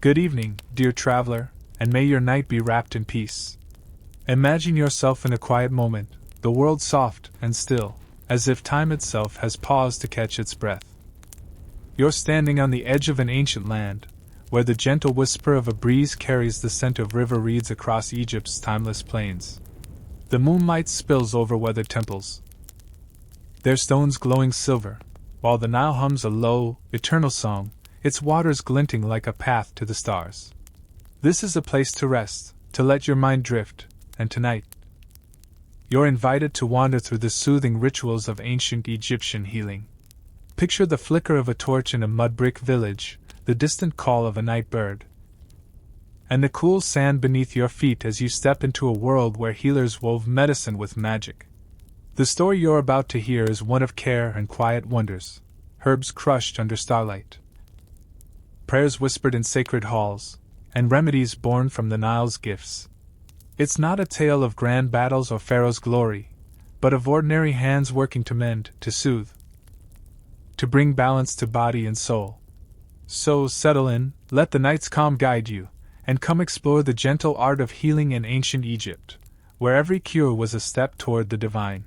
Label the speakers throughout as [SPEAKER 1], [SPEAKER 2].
[SPEAKER 1] Good evening, dear traveler, and may your night be wrapped in peace. Imagine yourself in a quiet moment, the world soft and still, as if time itself has paused to catch its breath. You're standing on the edge of an ancient land, where the gentle whisper of a breeze carries the scent of river reeds across Egypt's timeless plains. The moonlight spills over weathered temples, their stones glowing silver, while the Nile hums a low, eternal song, its waters glinting like a path to the stars. This is a place to rest, to let your mind drift, and tonight, you're invited to wander through the soothing rituals of ancient Egyptian healing. Picture the flicker of a torch in a mud brick village, the distant call of a night bird, and the cool sand beneath your feet as you step into a world where healers wove medicine with magic. The story you're about to hear is one of care and quiet wonders, herbs crushed under starlight, prayers whispered in sacred halls, and remedies born from the Nile's gifts. It's not a tale of grand battles or Pharaoh's glory, but of ordinary hands working to mend, to soothe, to bring balance to body and soul. So settle in, let the night's calm guide you, and come explore the gentle art of healing in ancient Egypt, where every cure was a step toward the divine.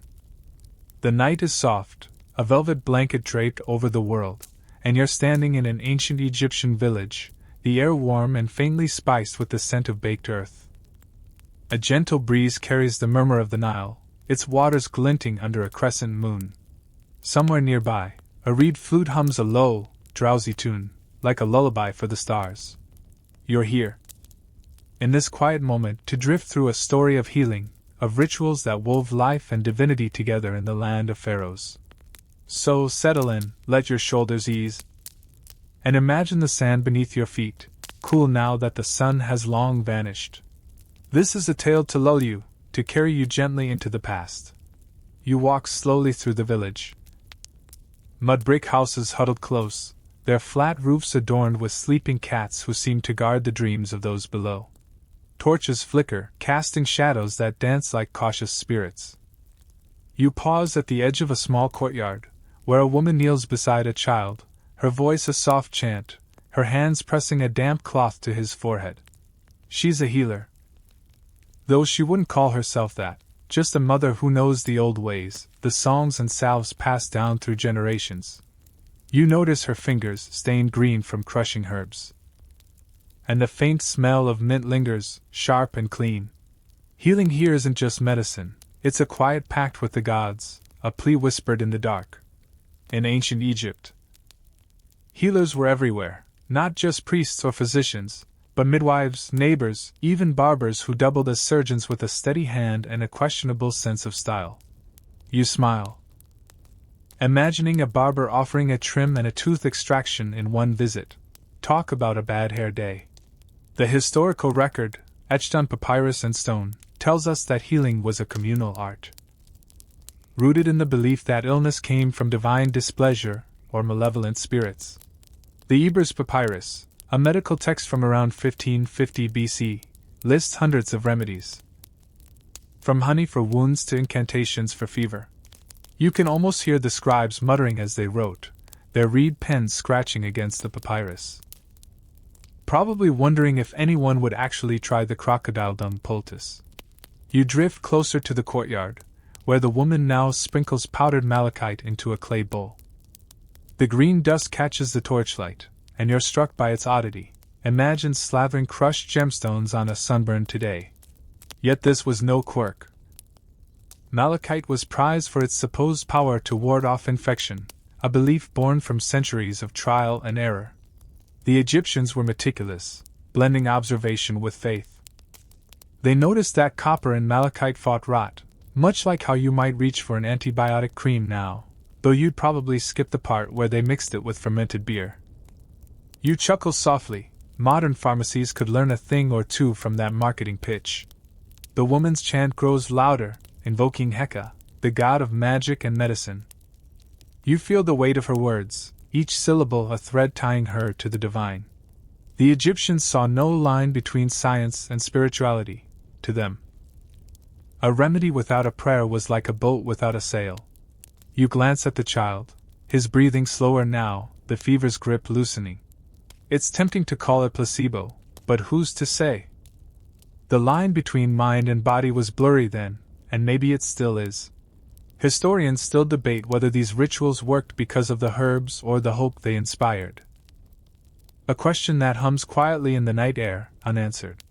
[SPEAKER 1] The night is soft, a velvet blanket draped over the world, and you're standing in an ancient Egyptian village, the air warm and faintly spiced with the scent of baked earth. A gentle breeze carries the murmur of the Nile, its waters glinting under a crescent moon. Somewhere nearby, a reed flute hums a low, drowsy tune, like a lullaby for the stars. You're here, in this quiet moment, to drift through a story of healing, of rituals that wove life and divinity together in the land of pharaohs. So settle in, let your shoulders ease, and imagine the sand beneath your feet, cool now that the sun has long vanished. This is a tale to lull you, to carry you gently into the past. You walk slowly through the village. Mud brick houses huddled close, their flat roofs adorned with sleeping cats who seem to guard the dreams of those below. Torches flicker, casting shadows that dance like cautious spirits. You pause at the edge of a small courtyard, where a woman kneels beside a child, her voice a soft chant, her hands pressing a damp cloth to his forehead. She's a healer, though she wouldn't call herself that, just a mother who knows the old ways, the songs and salves passed down through generations. You notice her fingers stained green from crushing herbs, and the faint smell of mint lingers, sharp and clean. Healing here isn't just medicine, it's a quiet pact with the gods, a plea whispered in the dark. In ancient Egypt, healers were everywhere, not just priests or physicians, but midwives, neighbors, even barbers who doubled as surgeons with a steady hand and a questionable sense of style. You smile, imagining a barber offering a trim and a tooth extraction in one visit. Talk about a bad hair day. The historical record, etched on papyrus and stone, tells us that healing was a communal art, rooted in the belief that illness came from divine displeasure or malevolent spirits. The Ebers Papyrus, a medical text from around 1550 BC, lists hundreds of remedies, from honey for wounds to incantations for fever. You can almost hear the scribes muttering as they wrote, their reed pens scratching against the papyrus, probably wondering if anyone would actually try the crocodile dung poultice. You drift closer to the courtyard, where the woman now sprinkles powdered malachite into a clay bowl. The green dust catches the torchlight, and you're struck by its oddity. Imagine slathering crushed gemstones on a sunburn today. Yet this was no quirk. Malachite was prized for its supposed power to ward off infection, a belief born from centuries of trial and error. The Egyptians were meticulous, blending observation with faith. They noticed that copper and malachite fought rot, much like how you might reach for an antibiotic cream now, though you'd probably skip the part where they mixed it with fermented beer. You chuckle softly. Modern pharmacies could learn a thing or two from that marketing pitch. The woman's chant grows louder, invoking Heka, the god of magic and medicine. You feel the weight of her words, each syllable a thread tying her to the divine. The Egyptians saw no line between science and spirituality. To them, a remedy without a prayer was like a boat without a sail. You glance at the child, his breathing slower now, the fever's grip loosening. It's tempting to call it placebo, but who's to say? The line between mind and body was blurry then, and maybe it still is. Historians still debate whether these rituals worked because of the herbs or the hope they inspired. A question that hums quietly in the night air, unanswered.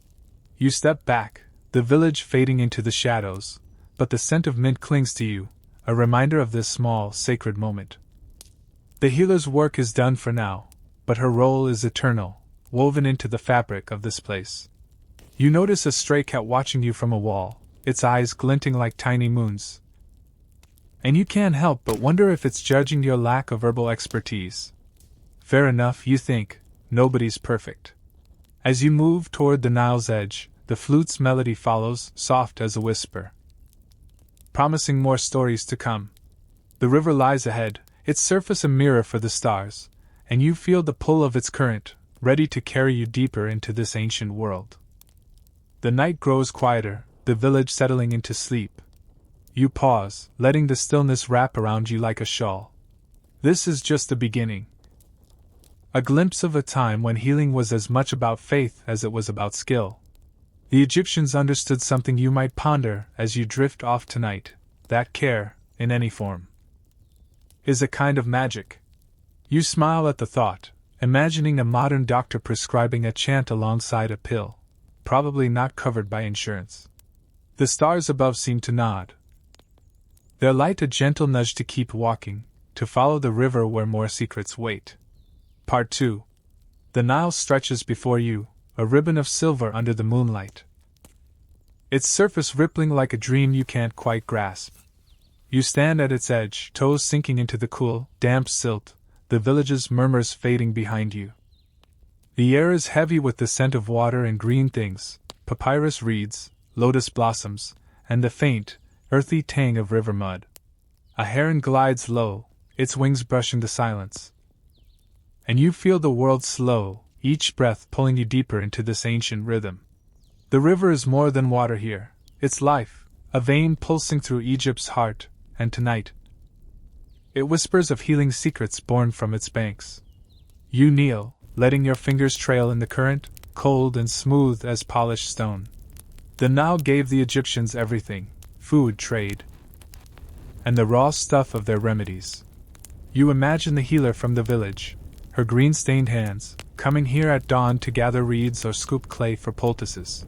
[SPEAKER 1] You step back, the village fading into the shadows, but the scent of mint clings to you, a reminder of this small, sacred moment. The healer's work is done for now, but her role is eternal, woven into the fabric of this place. You notice a stray cat watching you from a wall, its eyes glinting like tiny moons. And you can't help but wonder if it's judging your lack of herbal expertise. Fair enough, you think, nobody's perfect. As you move toward the Nile's edge, the flute's melody follows, soft as a whisper, promising more stories to come. The river lies ahead, its surface a mirror for the stars, and you feel the pull of its current, ready to carry you deeper into this ancient world. The night grows quieter, the village settling into sleep. You pause, letting the stillness wrap around you like a shawl. This is just the beginning. A glimpse of a time when healing was as much about faith as it was about skill. The Egyptians understood something you might ponder as you drift off tonight, that care, in any form, is a kind of magic. You smile at the thought, imagining a modern doctor prescribing a chant alongside a pill, probably not covered by insurance. The stars above seem to nod, their light a gentle nudge to keep walking, to follow the river where more secrets wait. Part 2. The Nile stretches before you, a ribbon of silver under the moonlight, its surface rippling like a dream you can't quite grasp. You stand at its edge, toes sinking into the cool, damp silt, the village's murmurs fading behind you. The air is heavy with the scent of water and green things, papyrus reeds, lotus blossoms, and the faint, earthy tang of river mud. A heron glides low, its wings brushing the silence. And you feel the world slow, each breath pulling you deeper into this ancient rhythm. The river is more than water here, it's life, a vein pulsing through Egypt's heart, and tonight, it whispers of healing secrets born from its banks. You kneel, letting your fingers trail in the current, cold and smooth as polished stone. The Nile gave the Egyptians everything: food, trade, and the raw stuff of their remedies. You imagine the healer from the village, her green-stained hands, coming here at dawn to gather reeds or scoop clay for poultices.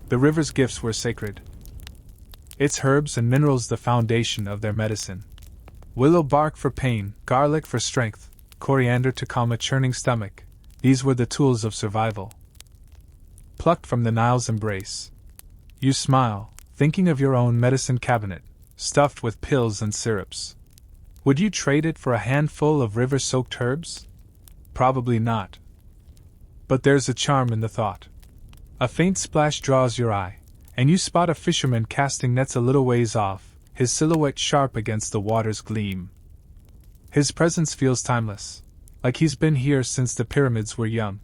[SPEAKER 1] The river's gifts were sacred, its herbs and minerals the foundation of their medicine. Willow bark for pain, garlic for strength, coriander to calm a churning stomach, these were the tools of survival, plucked from the Nile's embrace. You smile, thinking of your own medicine cabinet, stuffed with pills and syrups. Would you trade it for a handful of river-soaked herbs? Probably not. But there's a charm in the thought. A faint splash draws your eye, and you spot a fisherman casting nets a little ways off, his silhouette sharp against the water's gleam. His presence feels timeless, like he's been here since the pyramids were young.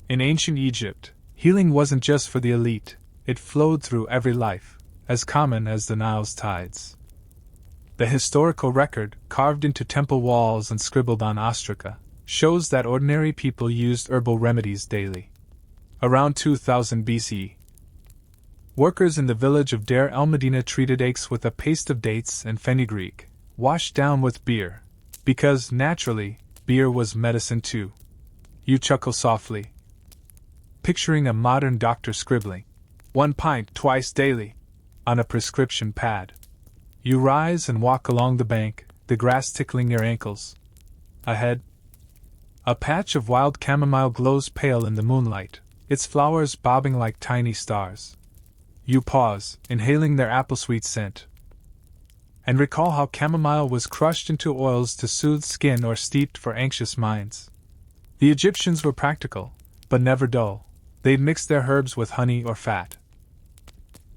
[SPEAKER 1] In ancient Egypt, healing wasn't just for the elite, it flowed through every life, as common as the Nile's tides. The historical record, carved into temple walls and scribbled on ostraca, shows that ordinary people used herbal remedies daily. Around 2000 BC, workers in the village of Deir el-Medina treated aches with a paste of dates and fenugreek, washed down with beer, because, naturally, beer was medicine too. You chuckle softly, picturing a modern doctor scribbling 1 pint twice daily on a prescription pad. You rise and walk along the bank, the grass tickling your ankles. Ahead, a patch of wild chamomile glows pale in the moonlight, its flowers bobbing like tiny stars. You pause, inhaling their apple-sweet scent, and recall how chamomile was crushed into oils to soothe skin or steeped for anxious minds. The Egyptians were practical, but never dull. They'd mix their herbs with honey or fat,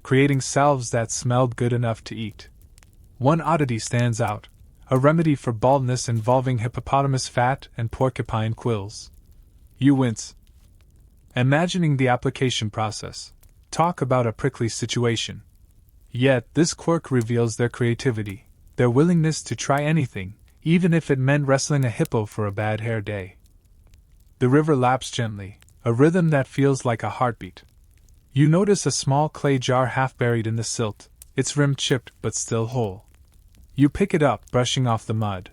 [SPEAKER 1] creating salves that smelled good enough to eat. One oddity stands out, a remedy for baldness involving hippopotamus fat and porcupine quills. You wince, imagining the application process. Talk about a prickly situation. Yet this quirk reveals their creativity, their willingness to try anything, even if it meant wrestling a hippo for a bad hair day. The river laps gently, a rhythm that feels like a heartbeat. You notice a small clay jar half buried in the silt, its rim chipped but still whole. You pick it up, brushing off the mud,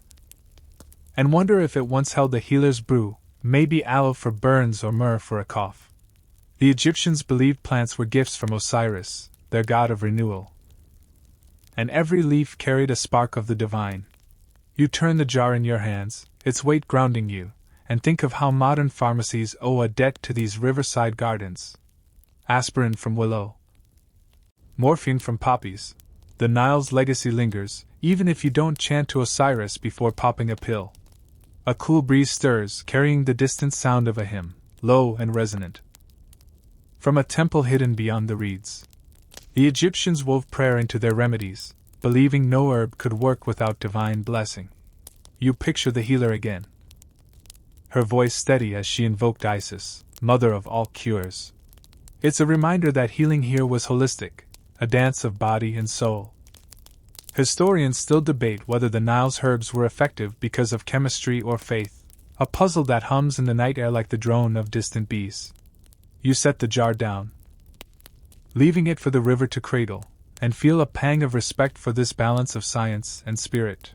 [SPEAKER 1] and wonder if it once held the healer's brew, maybe aloe for burns or myrrh for a cough. The Egyptians believed plants were gifts from Osiris, their god of renewal, and every leaf carried a spark of the divine. You turn the jar in your hands, its weight grounding you, and think of how modern pharmacies owe a debt to these riverside gardens. Aspirin from willow, morphine from poppies. The Nile's legacy lingers, even if you don't chant to Osiris before popping a pill. A cool breeze stirs, carrying the distant sound of a hymn, low and resonant, from a temple hidden beyond the reeds. The Egyptians wove prayer into their remedies, believing no herb could work without divine blessing. You picture the healer again, her voice steady as she invoked Isis, mother of all cures. It's a reminder that healing here was holistic, a dance of body and soul. Historians still debate whether the Nile's herbs were effective because of chemistry or faith, a puzzle that hums in the night air like the drone of distant bees. You set the jar down, leaving it for the river to cradle, and feel a pang of respect for this balance of science and spirit.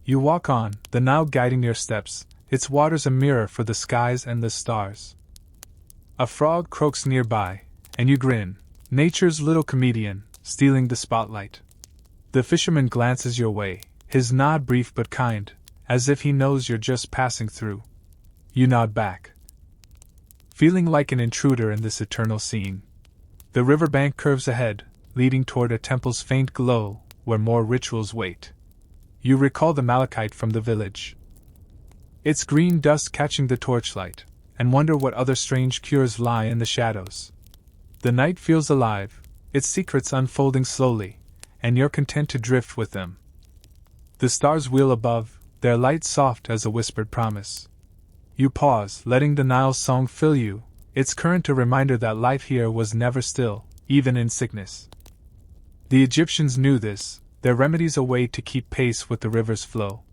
[SPEAKER 1] You walk on, the Nile guiding your steps, its waters a mirror for the skies and the stars. A frog croaks nearby, and you grin, nature's little comedian, stealing the spotlight. The fisherman glances your way, his nod brief but kind, as if he knows you're just passing through. You nod back, feeling like an intruder in this eternal scene. The riverbank curves ahead, leading toward a temple's faint glow, where more rituals wait. You recall the malachite from the village, its green dust catching the torchlight, and wonder what other strange cures lie in the shadows. The night feels alive, its secrets unfolding slowly, and you're content to drift with them. The stars wheel above, their light soft as a whispered promise. You pause, letting the Nile's song fill you, its current a reminder that life here was never still, even in sickness. The Egyptians knew this, their remedies a way to keep pace with the river's flow.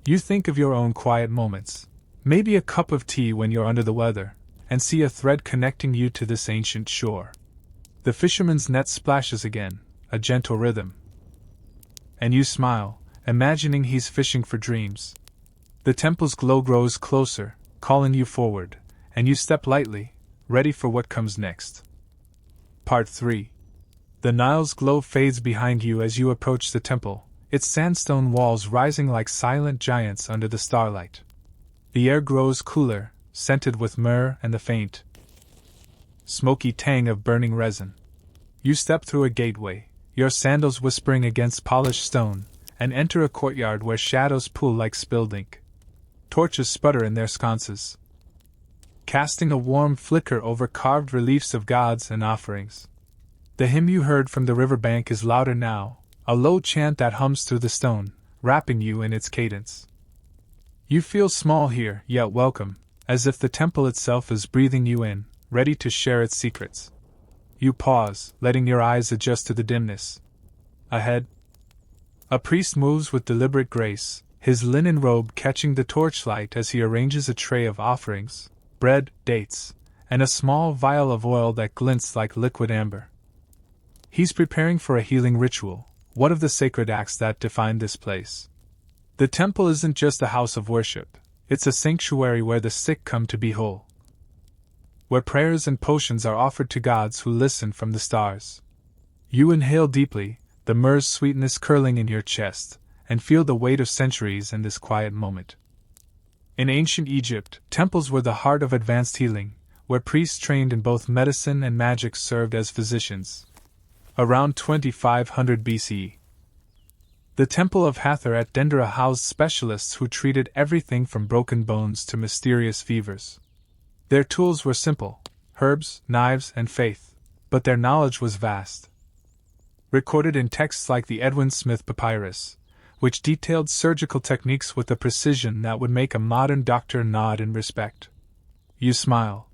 [SPEAKER 1] You think of your own quiet moments, maybe a cup of tea when you're under the weather, and see a thread connecting you to this ancient shore. The fisherman's net splashes again, a gentle rhythm, and you smile, imagining he's fishing for dreams. The temple's glow grows closer, calling you forward, and you step lightly, ready for what comes next. Part 3. The Nile's glow fades behind you as you approach the temple, its sandstone walls rising like silent giants under the starlight. The air grows cooler, scented with myrrh and the faint, smoky tang of burning resin. You step through a gateway, your sandals whispering against polished stone, and enter a courtyard where shadows pool like spilled ink. Torches sputter in their sconces, casting a warm flicker over carved reliefs of gods and offerings. The hymn you heard from the riverbank is louder now, a low chant that hums through the stone, wrapping you in its cadence. You feel small here, yet welcome, as if the temple itself is breathing you in, ready to share its secrets. You pause, letting your eyes adjust to the dimness. Ahead, a priest moves with deliberate grace, his linen robe catching the torchlight as he arranges a tray of offerings, bread, dates, and a small vial of oil that glints like liquid amber. He's preparing for a healing ritual, one of the sacred acts that define this place. The temple isn't just a house of worship, it's a sanctuary where the sick come to be whole, where prayers and potions are offered to gods who listen from the stars. You inhale deeply, the myrrh's sweetness curling in your chest, and feel the weight of centuries in this quiet moment. In ancient Egypt, temples were the heart of advanced healing, where priests trained in both medicine and magic served as physicians. Around 2500 BCE, the Temple of Hathor at Dendera housed specialists who treated everything from broken bones to mysterious fevers. Their tools were simple: herbs, knives, and faith, but their knowledge was vast. Recorded in texts like the Edwin Smith Papyrus, which detailed surgical techniques with a precision that would make a modern doctor nod in respect. You smile,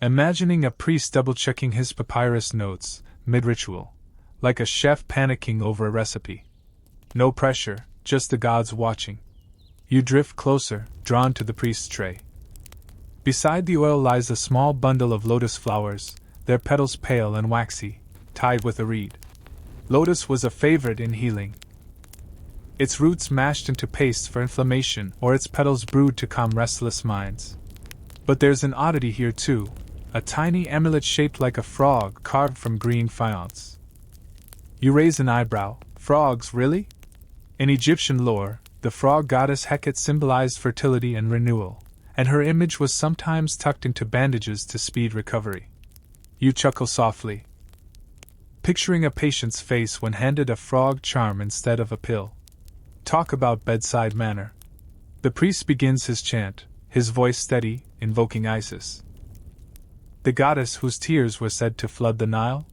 [SPEAKER 1] imagining a priest double-checking his papyrus notes, mid-ritual, like a chef panicking over a recipe. No pressure, just the gods watching. You drift closer, drawn to the priest's tray. Beside the oil lies a small bundle of lotus flowers, their petals pale and waxy, tied with a reed. Lotus was a favorite in healing. Its roots mashed into paste for inflammation, or its petals brewed to calm restless minds. But there's an oddity here too, a tiny amulet shaped like a frog carved from green faience. You raise an eyebrow. Frogs, really? In Egyptian lore, the frog goddess Hecate symbolized fertility and renewal, and her image was sometimes tucked into bandages to speed recovery. You chuckle softly, picturing a patient's face when handed a frog charm instead of a pill. Talk about bedside manner. The priest begins his chant, his voice steady, invoking Isis, the goddess whose tears were said to flood the Nile.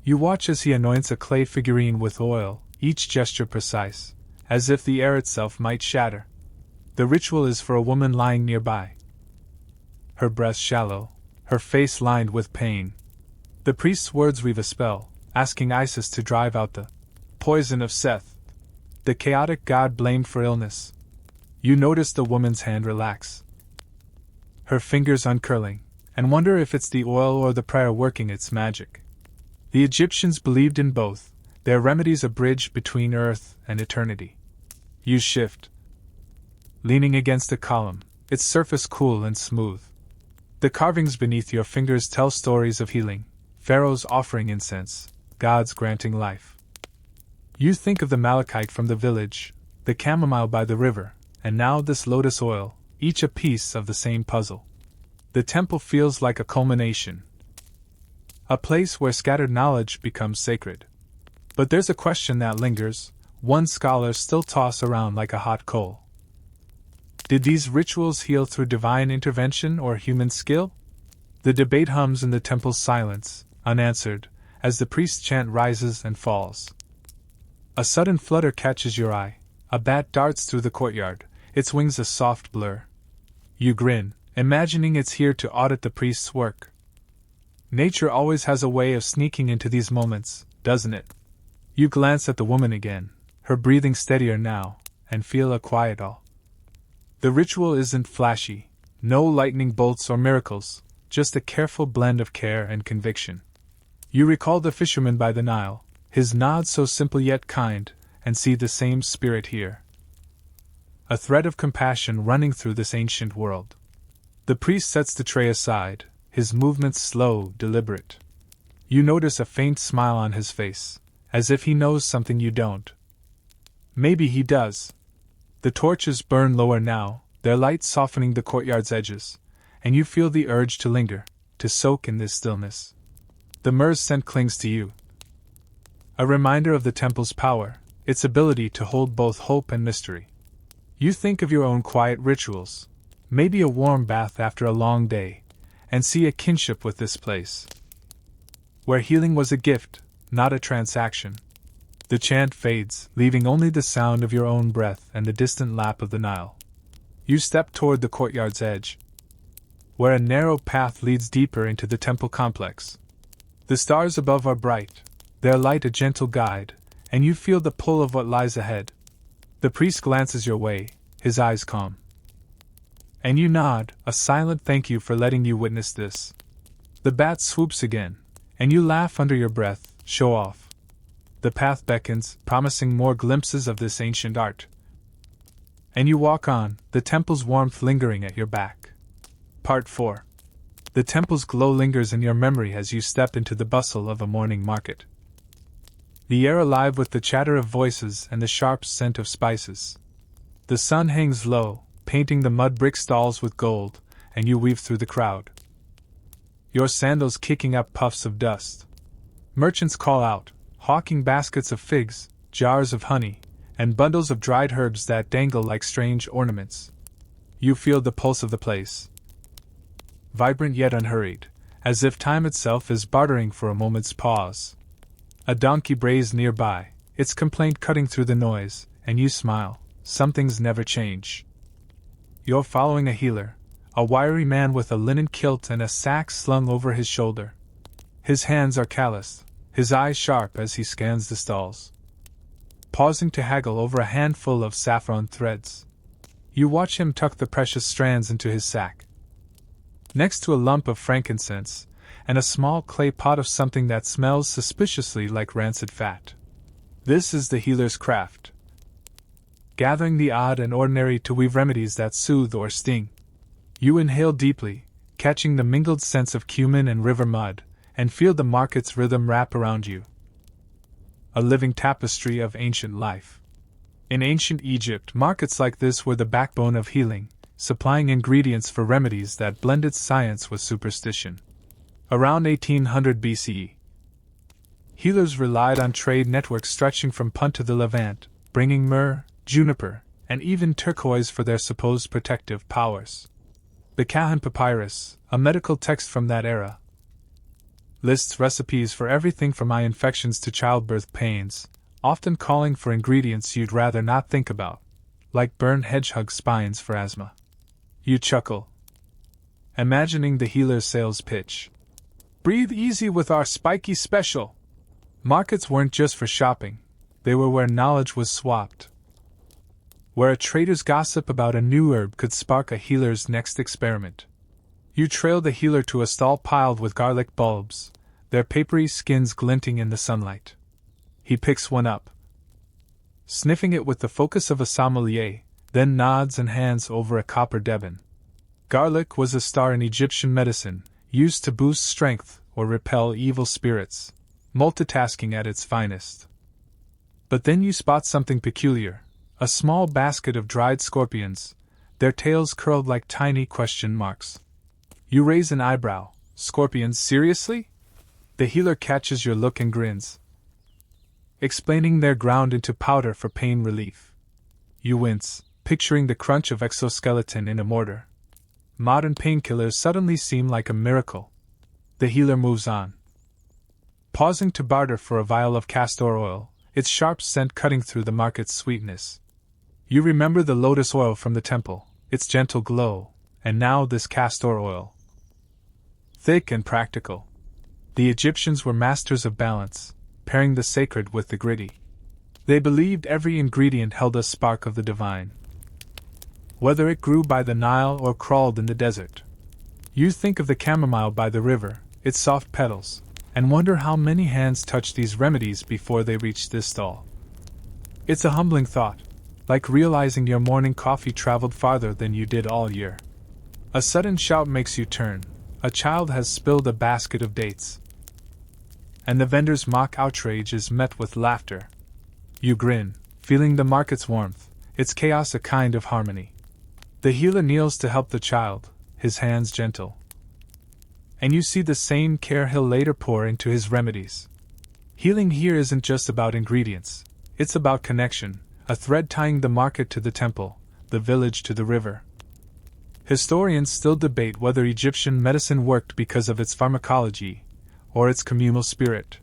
[SPEAKER 1] You watch as he anoints a clay figurine with oil, each gesture precise, as if the air itself might shatter. The ritual is for a woman lying nearby. Her breast shallow, her face lined with pain. The priest's words weave a spell, asking Isis to drive out the poison of Seth, the chaotic god blamed for illness. You notice the woman's hand relax, her fingers uncurling, and wonder if it's the oil or the prayer working its magic. The Egyptians believed in both, their remedies a bridge between earth and eternity. You shift, leaning against a column, its surface cool and smooth. The carvings beneath your fingers tell stories of healing, pharaohs offering incense, gods granting life. You think of the malachite from the village, the chamomile by the river, and now this lotus oil, each a piece of the same puzzle. The temple feels like a culmination, a place where scattered knowledge becomes sacred. But there's a question that lingers, one scholars still toss around like a hot coal. Did these rituals heal through divine intervention or human skill? The debate hums in the temple's silence, unanswered, as the priest's chant rises and falls. A sudden flutter catches your eye. A bat darts through the courtyard, its wings a soft blur. You grin, imagining it's here to audit the priest's work. Nature always has a way of sneaking into these moments, doesn't it? You glance at the woman again, her breathing steadier now, and feel a quiet awe. The ritual isn't flashy, no lightning bolts or miracles, just a careful blend of care and conviction. You recall the fisherman by the Nile, his nod so simple yet kind, and see the same spirit here. A thread of compassion running through this ancient world. The priest sets the tray aside, his movements slow, deliberate. You notice a faint smile on his face, as if he knows something you don't. Maybe he does. The torches burn lower now, their light softening the courtyard's edges, and you feel the urge to linger, to soak in this stillness. The myrrh's scent clings to you, a reminder of the temple's power, its ability to hold both hope and mystery. You think of your own quiet rituals, maybe a warm bath after a long day, and see a kinship with this place, where healing was a gift, not a transaction. The chant fades, leaving only the sound of your own breath and the distant lap of the Nile. You step toward the courtyard's edge, where a narrow path leads deeper into the temple complex. The stars above are bright, their light a gentle guide, and you feel the pull of what lies ahead. The priest glances your way, his eyes calm. And you nod, a silent thank you for letting you witness this. The bat swoops again, and you laugh under your breath, show off. The path beckons, promising more glimpses of this ancient art. And you walk on, the temple's warmth lingering at your back. Part 4. The temple's glow lingers in your memory as you step into the bustle of a morning market. The air alive with the chatter of voices and the sharp scent of spices. The sun hangs low, painting the mud brick stalls with gold, and you weave through the crowd, your sandals kicking up puffs of dust. Merchants call out, hawking baskets of figs, jars of honey, and bundles of dried herbs that dangle like strange ornaments. You feel the pulse of the place, vibrant yet unhurried, as if time itself is bartering for a moment's pause. A donkey brays nearby, its complaint cutting through the noise, and you smile. Some things never change. You're following a healer, a wiry man with a linen kilt and a sack slung over his shoulder. His hands are calloused, his eyes sharp as he scans the stalls, pausing to haggle over a handful of saffron threads. You watch him tuck the precious strands into his sack, next to a lump of frankincense, and a small clay pot of something that smells suspiciously like rancid fat. This is the healer's craft. Gathering the odd and ordinary to weave remedies that soothe or sting. You inhale deeply, catching the mingled scents of cumin and river mud, and feel the market's rhythm wrap around you. A living tapestry of ancient life. In ancient Egypt, markets like this were the backbone of healing, supplying ingredients for remedies that blended science with superstition. Around 1800 BCE, healers relied on trade networks stretching from Punt to the Levant, bringing myrrh, juniper, and even turquoise for their supposed protective powers. The Kahan Papyrus, a medical text from that era, lists recipes for everything from eye infections to childbirth pains, often calling for ingredients you'd rather not think about, like burned hedgehog spines for asthma. You chuckle, imagining the healer's sales pitch. Breathe easy with our spiky special. Markets weren't just for shopping, they were where knowledge was swapped. Where a trader's gossip about a new herb could spark a healer's next experiment. You trail the healer to a stall piled with garlic bulbs, their papery skins glinting in the sunlight. He picks one up, sniffing it with the focus of a sommelier, then nods and hands over a copper deben. Garlic was a star in Egyptian medicine, used to boost strength or repel evil spirits, multitasking at its finest. But then you spot something peculiar, a small basket of dried scorpions, their tails curled like tiny question marks. You raise an eyebrow. Scorpions, seriously? The healer catches your look and grins, explaining they're ground into powder for pain relief. You wince, picturing the crunch of exoskeleton in a mortar. Modern painkillers suddenly seem like a miracle. The healer moves on, pausing to barter for a vial of castor oil, its sharp scent cutting through the market's sweetness. You remember the lotus oil from the temple, its gentle glow, and now this castor oil. Thick and practical. The Egyptians were masters of balance, pairing the sacred with the gritty. They believed every ingredient held a spark of the divine. Whether it grew by the Nile or crawled in the desert. You think of the chamomile by the river, its soft petals, and wonder how many hands touched these remedies before they reached this stall. It's a humbling thought, like realizing your morning coffee traveled farther than you did all year. A sudden shout makes you turn. A child has spilled a basket of dates, and the vendor's mock outrage is met with laughter. You grin, feeling the market's warmth, its chaos a kind of harmony. The healer kneels to help the child, his hands gentle. And you see the same care he'll later pour into his remedies. Healing here isn't just about ingredients, it's about connection, a thread tying the market to the temple, the village to the river. Historians still debate whether Egyptian medicine worked because of its pharmacology, or its communal spirit,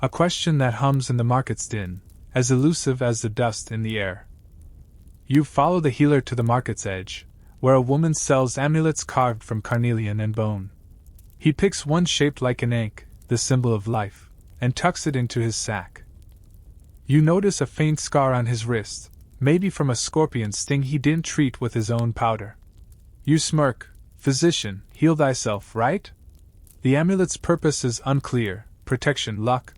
[SPEAKER 1] a question that hums in the market's din, as elusive as the dust in the air. You follow the healer to the market's edge, where a woman sells amulets carved from carnelian and bone. He picks one shaped like an ankh, the symbol of life, and tucks it into his sack. You notice a faint scar on his wrist, maybe from a scorpion sting he didn't treat with his own powder. You smirk. Physician, heal thyself, right? The amulet's purpose is unclear, protection, luck,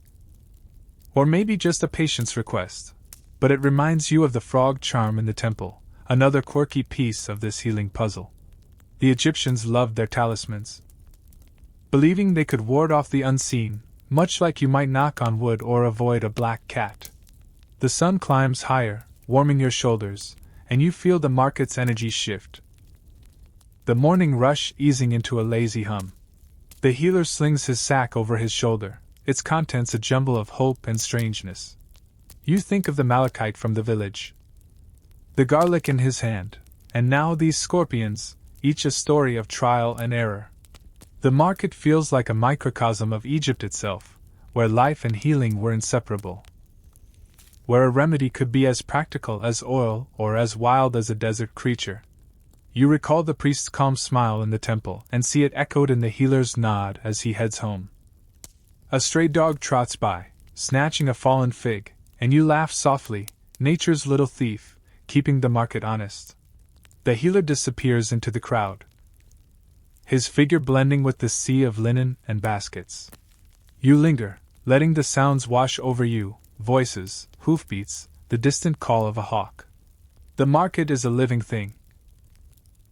[SPEAKER 1] or maybe just a patient's request, but it reminds you of the frog charm in the temple, another quirky piece of this healing puzzle. The Egyptians loved their talismans, believing they could ward off the unseen, much like you might knock on wood or avoid a black cat. The sun climbs higher, warming your shoulders, and you feel the market's energy shift. The morning rush easing into a lazy hum. The healer slings his sack over his shoulder, its contents a jumble of hope and strangeness. You think of the malachite from the village, the garlic in his hand, and now these scorpions, each a story of trial and error. The market feels like a microcosm of Egypt itself, where life and healing were inseparable. Where a remedy could be as practical as oil or as wild as a desert creature. You recall the priest's calm smile in the temple and see it echoed in the healer's nod as he heads home. A stray dog trots by, snatching a fallen fig, and you laugh softly, nature's little thief, keeping the market honest. The healer disappears into the crowd, his figure blending with the sea of linen and baskets. You linger, letting the sounds wash over you, voices, hoofbeats, the distant call of a hawk. The market is a living thing.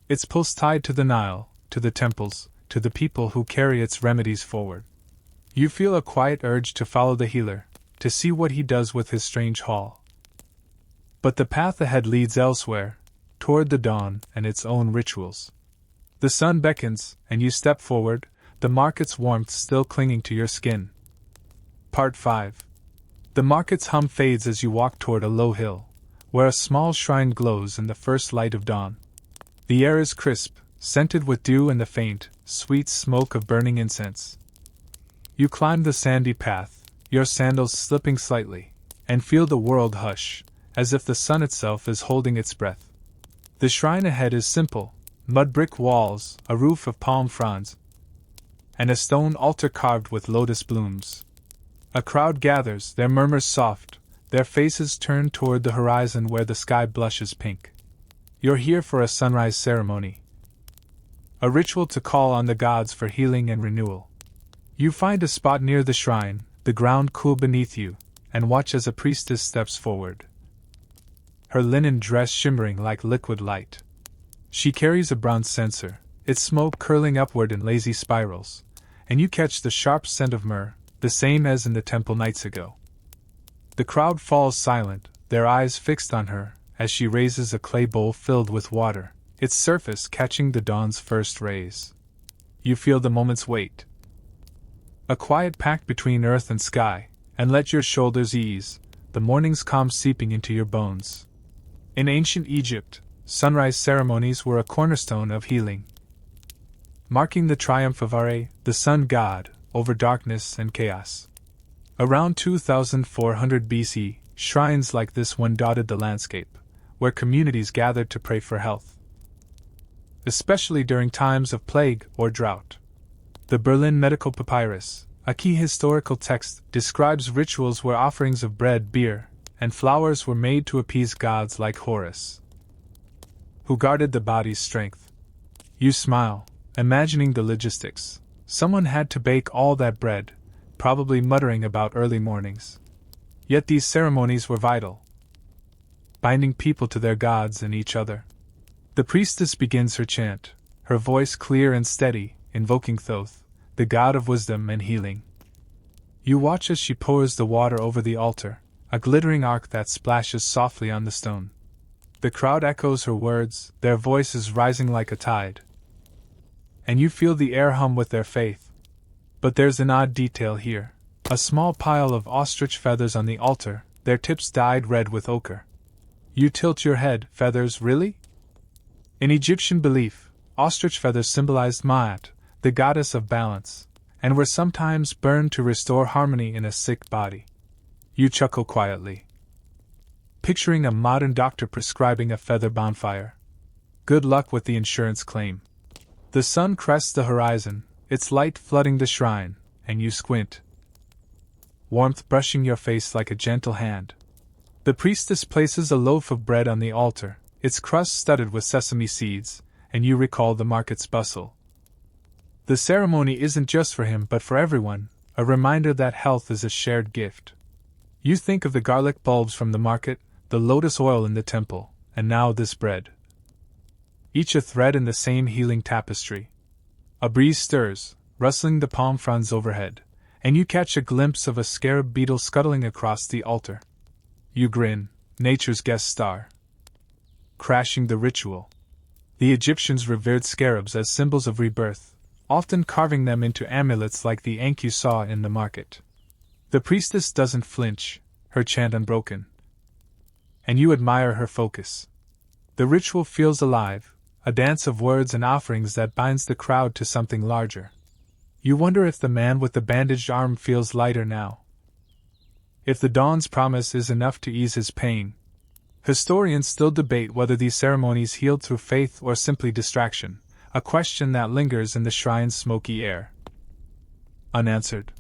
[SPEAKER 1] Its pulse tied to the Nile, to the temples, to the people who carry its remedies forward. You feel a quiet urge to follow the healer, to see what he does with his strange haul. But the path ahead leads elsewhere, toward the dawn and its own rituals. The sun beckons, and you step forward, the market's warmth still clinging to your skin. Part 5. The market's hum fades as you walk toward a low hill, where a small shrine glows in the first light of dawn. The air is crisp, scented with dew and the faint, sweet smoke of burning incense. You climb the sandy path, your sandals slipping slightly, and feel the world hush, as if the sun itself is holding its breath. The shrine ahead is simple, mud brick walls, a roof of palm fronds, and a stone altar carved with lotus blooms. A crowd gathers, their murmurs soft, their faces turned toward the horizon where the sky blushes pink. You're here for a sunrise ceremony, a ritual to call on the gods for healing and renewal. You find a spot near the shrine, the ground cool beneath you, and watch as a priestess steps forward. Her linen dress shimmering like liquid light. She carries a bronze censer, its smoke curling upward in lazy spirals, and you catch the sharp scent of myrrh, the same as in the temple nights ago. The crowd falls silent, their eyes fixed on her, as she raises a clay bowl filled with water, its surface catching the dawn's first rays. You feel the moment's weight. A quiet pact between earth and sky, and let your shoulders ease, the morning's calm seeping into your bones. In ancient Egypt, sunrise ceremonies were a cornerstone of healing, marking the triumph of Ra, the sun god, over darkness and chaos. Around 2400 BC, shrines like this one dotted the landscape, where communities gathered to pray for health, especially during times of plague or drought. The Berlin Medical Papyrus, a key historical text, describes rituals where offerings of bread, beer, and flowers were made to appease gods like Horus, who guarded the body's strength. You smile, imagining the logistics. Someone had to bake all that bread, probably muttering about early mornings. Yet these ceremonies were vital, binding people to their gods and each other. The priestess begins her chant, her voice clear and steady, invoking Thoth, the god of wisdom and healing. You watch as she pours the water over the altar, a glittering arc that splashes softly on the stone. The crowd echoes her words, their voices rising like a tide, and you feel the air hum with their faith. But there's an odd detail here. A small pile of ostrich feathers on the altar, their tips dyed red with ochre. You tilt your head. Feathers, really? In Egyptian belief, ostrich feathers symbolized Maat, the goddess of balance, and were sometimes burned to restore harmony in a sick body. You chuckle quietly, picturing a modern doctor prescribing a feather bonfire. Good luck with the insurance claim. The sun crests the horizon, its light flooding the shrine, and you squint, warmth brushing your face like a gentle hand. The priestess places a loaf of bread on the altar, its crust studded with sesame seeds, and you recall the market's bustle. The ceremony isn't just for him but for everyone, a reminder that health is a shared gift. You think of the garlic bulbs from the market, the lotus oil in the temple, and now this bread. Each a thread in the same healing tapestry. A breeze stirs, rustling the palm fronds overhead, and you catch a glimpse of a scarab beetle scuttling across the altar. You grin, nature's guest star, crashing the ritual. The Egyptians revered scarabs as symbols of rebirth, often carving them into amulets like the ankh you saw in the market. The priestess doesn't flinch, her chant unbroken, and you admire her focus. The ritual feels alive, a dance of words and offerings that binds the crowd to something larger. You wonder if the man with the bandaged arm feels lighter now, if the dawn's promise is enough to ease his pain. Historians still debate whether these ceremonies healed through faith or simply distraction, a question that lingers in the shrine's smoky air, unanswered.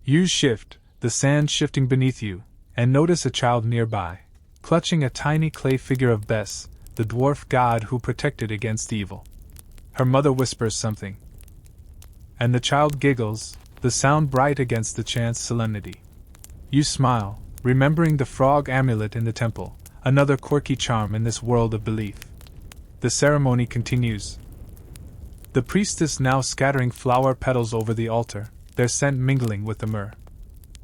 [SPEAKER 1] You shift, the sand shifting beneath you, and notice a child nearby, clutching a tiny clay figure of Bes, the dwarf god who protected against evil. Her mother whispers something, and the child giggles, the sound bright against the chant's solemnity. You smile, remembering the frog amulet in the temple, another quirky charm in this world of belief. The ceremony continues. The priestess now scattering flower petals over the altar, their scent mingling with the myrrh.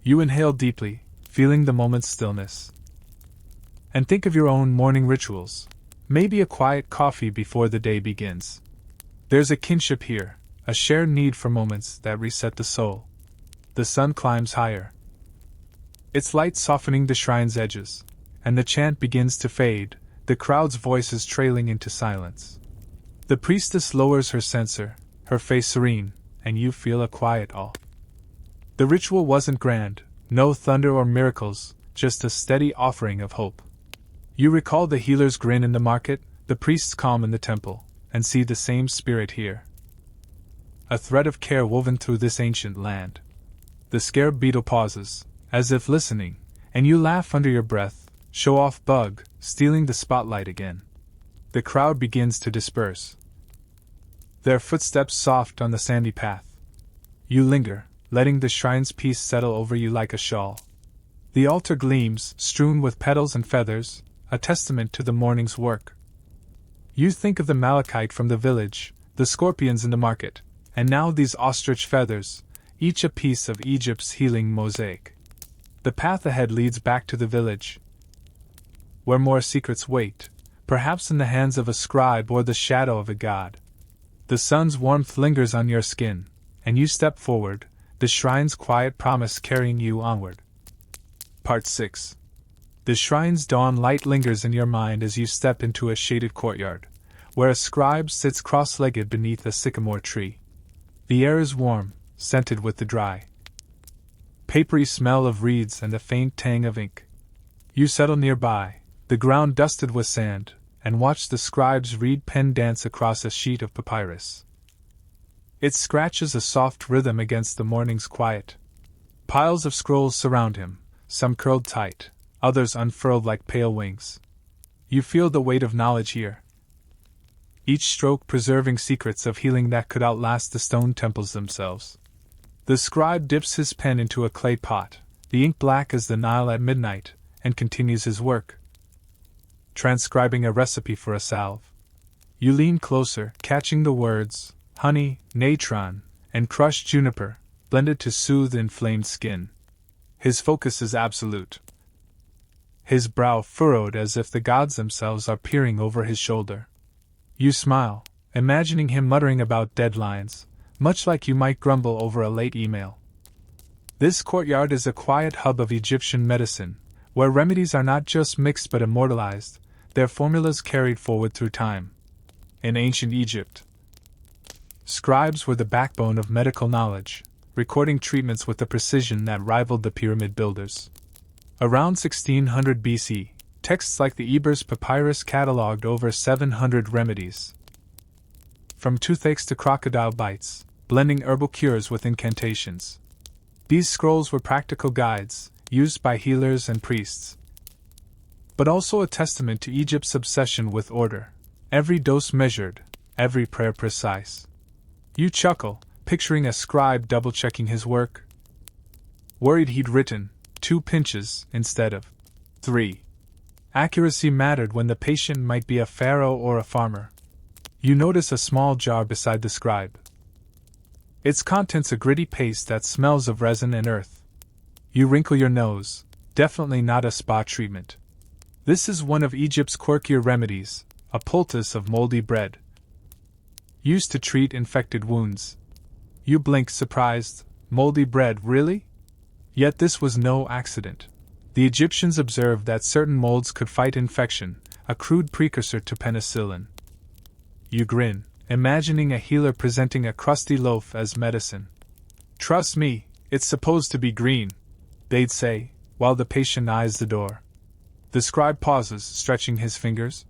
[SPEAKER 1] You inhale deeply, feeling the moment's stillness. And think of your own morning rituals. Maybe a quiet coffee before the day begins. There's a kinship here, a shared need for moments that reset the soul. The sun climbs higher, its light softening the shrine's edges, and the chant begins to fade, the crowd's voices trailing into silence. The priestess lowers her censer, her face serene, and you feel a quiet awe. The ritual wasn't grand, no thunder or miracles, just a steady offering of hope. You recall the healer's grin in the market, the priest's calm in the temple, and see the same spirit here. A thread of care woven through this ancient land. The scarab beetle pauses, as if listening, and you laugh under your breath, show off bug, stealing the spotlight again. The crowd begins to disperse, their footsteps soft on the sandy path. You linger, letting the shrine's peace settle over you like a shawl. The altar gleams, strewn with petals and feathers, a testament to the morning's work. You think of the malachite from the village, the scorpions in the market, and now these ostrich feathers, each a piece of Egypt's healing mosaic. The path ahead leads back to the village, where more secrets wait, perhaps in the hands of a scribe or the shadow of a god. The sun's warmth lingers on your skin, and you step forward, the shrine's quiet promise carrying you onward. Part 6. The shrine's dawn light lingers in your mind as you step into a shaded courtyard, where a scribe sits cross-legged beneath a sycamore tree. The air is warm, scented with the dry, papery smell of reeds and a faint tang of ink. You settle nearby, the ground dusted with sand, and watch the scribe's reed pen dance across a sheet of papyrus. It scratches a soft rhythm against the morning's quiet. Piles of scrolls surround him, some curled tight, others unfurled like pale wings. You feel the weight of knowledge here, each stroke preserving secrets of healing that could outlast the stone temples themselves. The scribe dips his pen into a clay pot, the ink black as the Nile at midnight, and continues his work, transcribing a recipe for a salve. You lean closer, catching the words, honey, natron, and crushed juniper, blended to soothe inflamed skin. His focus is absolute, his brow furrowed as if the gods themselves are peering over his shoulder. You smile, imagining him muttering about deadlines, much like you might grumble over a late email. This courtyard is a quiet hub of Egyptian medicine, where remedies are not just mixed but immortalized, their formulas carried forward through time. In ancient Egypt, scribes were the backbone of medical knowledge, recording treatments with a precision that rivaled the pyramid builders. Around 1600 BC, texts like the Ebers Papyrus catalogued over 700 remedies, from toothaches to crocodile bites, blending herbal cures with incantations. These scrolls were practical guides, used by healers and priests, but also a testament to Egypt's obsession with order, every dose measured, every prayer precise. You chuckle, picturing a scribe double-checking his work, worried he'd written 2 pinches instead of 3. Accuracy mattered when the patient might be a pharaoh or a farmer. You notice a small jar beside the scribe. Its contents a gritty paste that smells of resin and earth. You wrinkle your nose, definitely not a spa treatment. This is one of Egypt's quirkier remedies, a poultice of moldy bread, used to treat infected wounds. You blink surprised, moldy bread, really? Yet this was no accident. The Egyptians observed that certain molds could fight infection, a crude precursor to penicillin. You grin, imagining a healer presenting a crusty loaf as medicine. Trust me, it's supposed to be green, they'd say, while the patient eyes the door. The scribe pauses, stretching his fingers,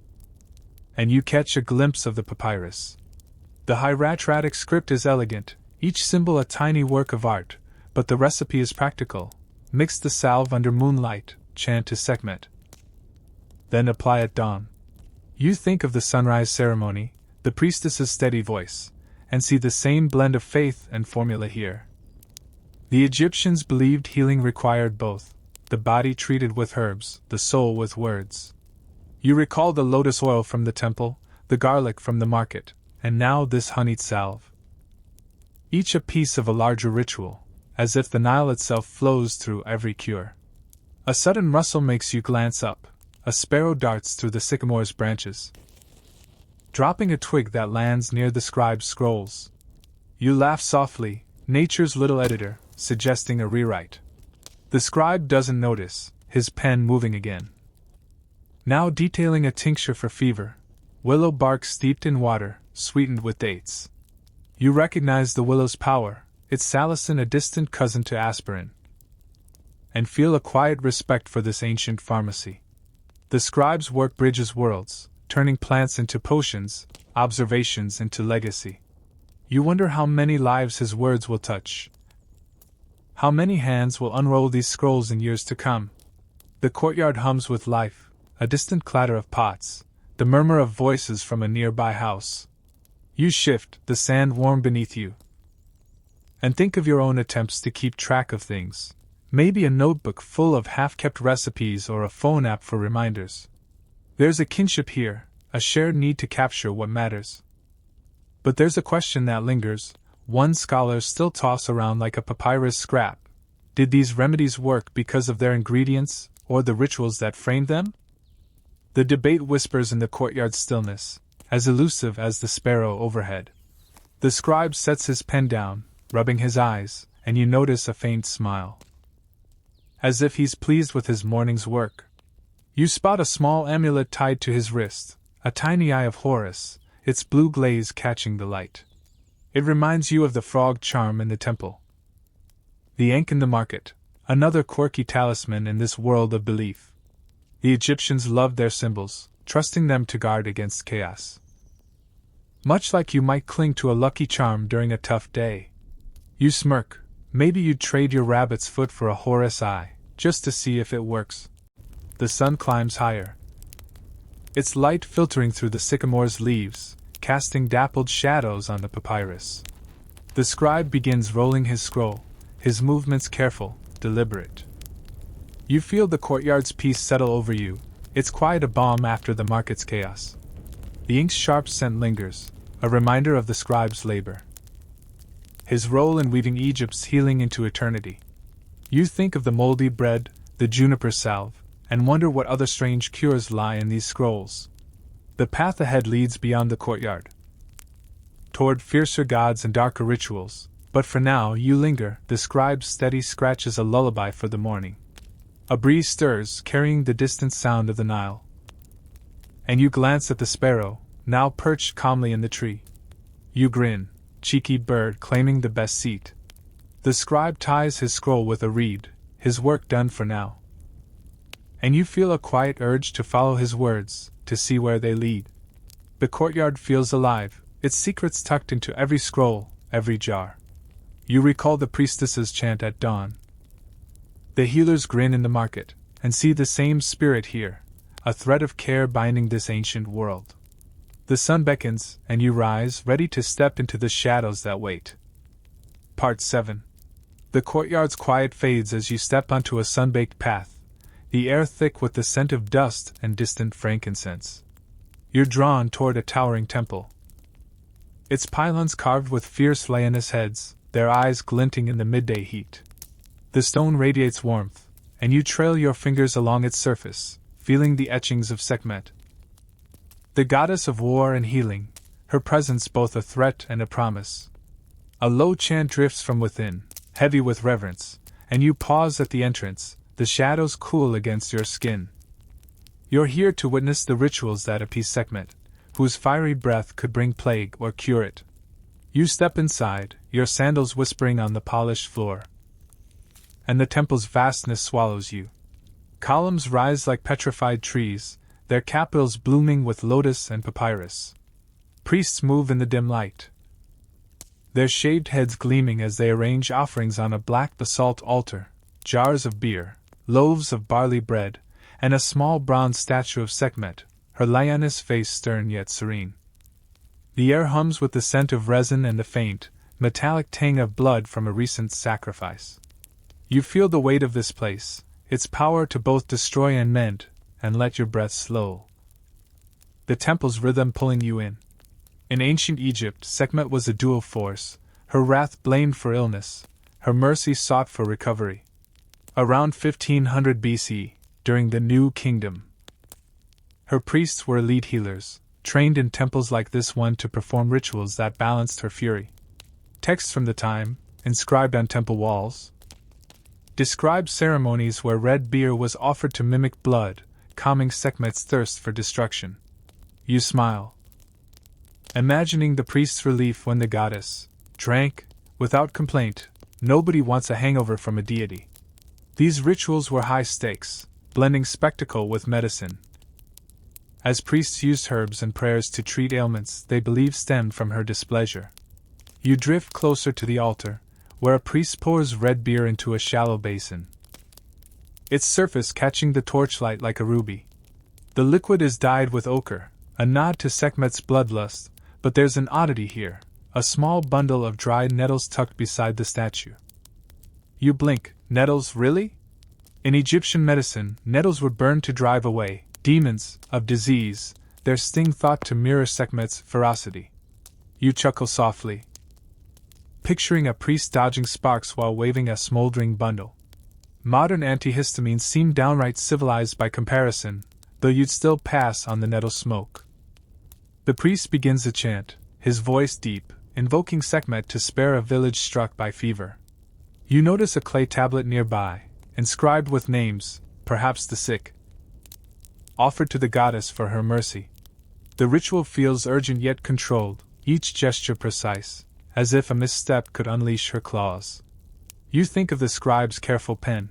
[SPEAKER 1] and you catch a glimpse of the papyrus. The hieratic script is elegant, each symbol a tiny work of art, but the recipe is practical. Mix the salve under moonlight, chant to Sekhmet, then apply at dawn. You think of the sunrise ceremony, the priestess's steady voice, and see the same blend of faith and formula here. The Egyptians believed healing required both, the body treated with herbs, the soul with words. You recall the lotus oil from the temple, the garlic from the market, and now this honeyed salve. Each a piece of a larger ritual, as if the Nile itself flows through every cure. A sudden rustle makes you glance up. A sparrow darts through the sycamore's branches, dropping a twig that lands near the scribe's scrolls. You laugh softly, nature's little editor, suggesting a rewrite. The scribe doesn't notice, his pen moving again. Now detailing a tincture for fever, willow bark steeped in water, sweetened with dates. You recognize the willow's power, its salicin a distant cousin to aspirin, and feel a quiet respect for this ancient pharmacy. The scribe's work bridges worlds, turning plants into potions, observations into legacy. You wonder how many lives his words will touch. How many hands will unroll these scrolls in years to come? The courtyard hums with life, a distant clatter of pots, the murmur of voices from a nearby house. You shift, the sand warm beneath you, and think of your own attempts to keep track of things. Maybe a notebook full of half-kept recipes or a phone app for reminders. There's a kinship here, a shared need to capture what matters. But there's a question that lingers, one scholars still toss around like a papyrus scrap. Did these remedies work because of their ingredients, or the rituals that framed them? The debate whispers in the courtyard stillness, as elusive as the sparrow overhead. The scribe sets his pen down, rubbing his eyes, and you notice a faint smile, as if he's pleased with his morning's work. You spot a small amulet tied to his wrist, a tiny eye of Horus, its blue glaze catching the light. It reminds you of the frog charm in the temple. The ankh in the market, another quirky talisman in this world of belief. The Egyptians loved their symbols, trusting them to guard against chaos. Much like you might cling to a lucky charm during a tough day. You smirk. Maybe you'd trade your rabbit's foot for a Horus eye, just to see if it works. The sun climbs higher, its light filtering through the sycamore's leaves, casting dappled shadows on the papyrus. The scribe begins rolling his scroll, his movements careful, deliberate. You feel the courtyard's peace settle over you, its quiet a balm after the market's chaos. The ink's sharp scent lingers, a reminder of the scribe's labor, his role in weaving Egypt's healing into eternity. You think of the moldy bread, the juniper salve, and wonder what other strange cures lie in these scrolls. The path ahead leads beyond the courtyard, toward fiercer gods and darker rituals, but for now you linger. The scribe's steady scratches a lullaby for the morning. A breeze stirs, carrying the distant sound of the Nile. And you glance at the sparrow, now perched calmly in the tree. You grin, cheeky bird claiming the best seat. The scribe ties his scroll with a reed, his work done for now. And you feel a quiet urge to follow his words, to see where they lead. The courtyard feels alive, its secrets tucked into every scroll, every jar. You recall the priestess's chant at dawn, the healer's grin in the market, and see the same spirit here, a thread of care binding this ancient world. The sun beckons, and you rise, ready to step into the shadows that wait. Part 7. The courtyard's quiet fades as you step onto a sun-baked path, the air thick with the scent of dust and distant frankincense. You're drawn toward a towering temple, its pylons carved with fierce lioness heads, their eyes glinting in the midday heat. The stone radiates warmth, and you trail your fingers along its surface, feeling the etchings of Sekhmet, the goddess of war and healing, her presence both a threat and a promise. A low chant drifts from within, heavy with reverence, and you pause at the entrance, the shadows cool against your skin. You're here to witness the rituals that appease Sekhmet, whose fiery breath could bring plague or cure it. You step inside, your sandals whispering on the polished floor, and the temple's vastness swallows you. Columns rise like petrified trees, their capitals blooming with lotus and papyrus. Priests move in the dim light, their shaved heads gleaming as they arrange offerings on a black basalt altar, jars of beer, loaves of barley bread, and a small bronze statue of Sekhmet, her lioness face stern yet serene. The air hums with the scent of resin and the faint, metallic tang of blood from a recent sacrifice. You feel the weight of this place, its power to both destroy and mend, and let your breath slow. The temple's rhythm pulling you in. In ancient Egypt, Sekhmet was a dual force, her wrath blamed for illness, her mercy sought for recovery. Around 1500 BC, during the New Kingdom, her priests were elite healers, trained in temples like this one to perform rituals that balanced her fury. Texts from the time, inscribed on temple walls, describe ceremonies where red beer was offered to mimic blood, calming Sekhmet's thirst for destruction. You smile, imagining the priest's relief when the goddess drank, without complaint. Nobody wants a hangover from a deity. These rituals were high stakes, blending spectacle with medicine. As priests used herbs and prayers to treat ailments they believed stemmed from her displeasure. You drift closer to the altar, where a priest pours red beer into a shallow basin, its surface catching the torchlight like a ruby. The liquid is dyed with ochre, a nod to Sekhmet's bloodlust, but there's an oddity here, a small bundle of dried nettles tucked beside the statue. You blink. Nettles, really? In Egyptian medicine, nettles were burned to drive away demons of disease, their sting thought to mirror Sekhmet's ferocity. You chuckle softly, picturing a priest dodging sparks while waving a smoldering bundle. Modern antihistamines seem downright civilized by comparison, though you'd still pass on the nettle smoke. The priest begins a chant, his voice deep, invoking Sekhmet to spare a village struck by fever. You notice a clay tablet nearby, inscribed with names, perhaps the sick, offered to the goddess for her mercy. The ritual feels urgent yet controlled, each gesture precise, as if a misstep could unleash her claws. You think of the scribe's careful pen,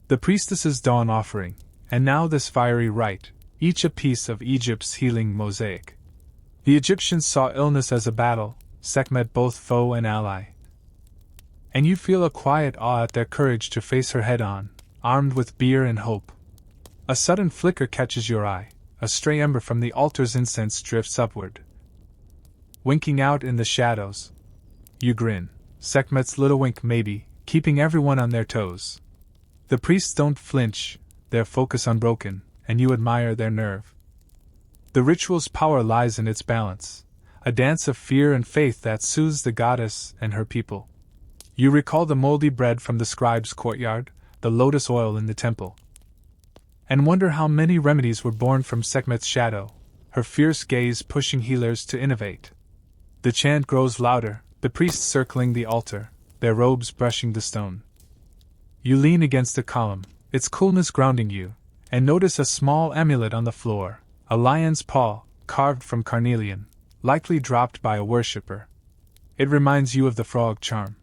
[SPEAKER 1] the priestess's dawn offering, and now this fiery rite, each a piece of Egypt's healing mosaic. The Egyptians saw illness as a battle, Sekhmet both foe and ally. And you feel a quiet awe at their courage to face her head-on, armed with beer and hope. A sudden flicker catches your eye, a stray ember from the altar's incense drifts upward, winking out in the shadows. You grin, Sekhmet's little wink maybe, keeping everyone on their toes. The priests don't flinch, their focus unbroken, and you admire their nerve. The ritual's power lies in its balance, a dance of fear and faith that soothes the goddess and her people. You recall the moldy bread from the scribe's courtyard, the lotus oil in the temple, and wonder how many remedies were born from Sekhmet's shadow, her fierce gaze pushing healers to innovate. The chant grows louder, the priests circling the altar, their robes brushing the stone. You lean against a column, its coolness grounding you, and notice a small amulet on the floor, a lion's paw, carved from carnelian, likely dropped by a worshipper. It reminds you of the frog charm.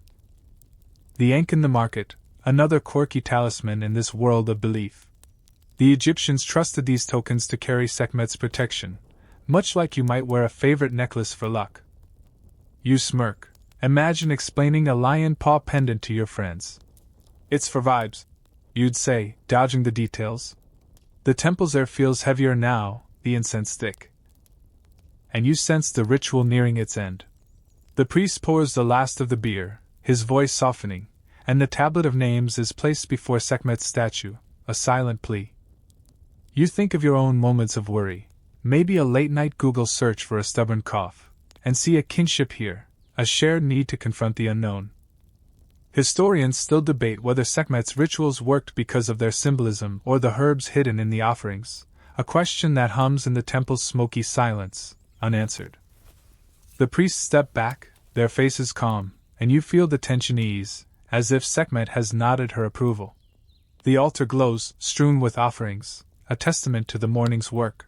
[SPEAKER 1] The ankh in the market, another quirky talisman in this world of belief. The Egyptians trusted these tokens to carry Sekhmet's protection, much like you might wear a favorite necklace for luck. You smirk. Imagine explaining a lion paw pendant to your friends. It's for vibes, you'd say, dodging the details. The temple's air feels heavier now, the incense thick. And you sense the ritual nearing its end. The priest pours the last of the beer, his voice softening, and the tablet of names is placed before Sekhmet's statue, a silent plea. You think of your own moments of worry, maybe a late-night Google search for a stubborn cough, and see a kinship here, a shared need to confront the unknown. Historians still debate whether Sekhmet's rituals worked because of their symbolism or the herbs hidden in the offerings, a question that hums in the temple's smoky silence, unanswered. The priests step back, their faces calm, and you feel the tension ease, as if Sekhmet has nodded her approval. The altar glows, strewn with offerings, a testament to the morning's work.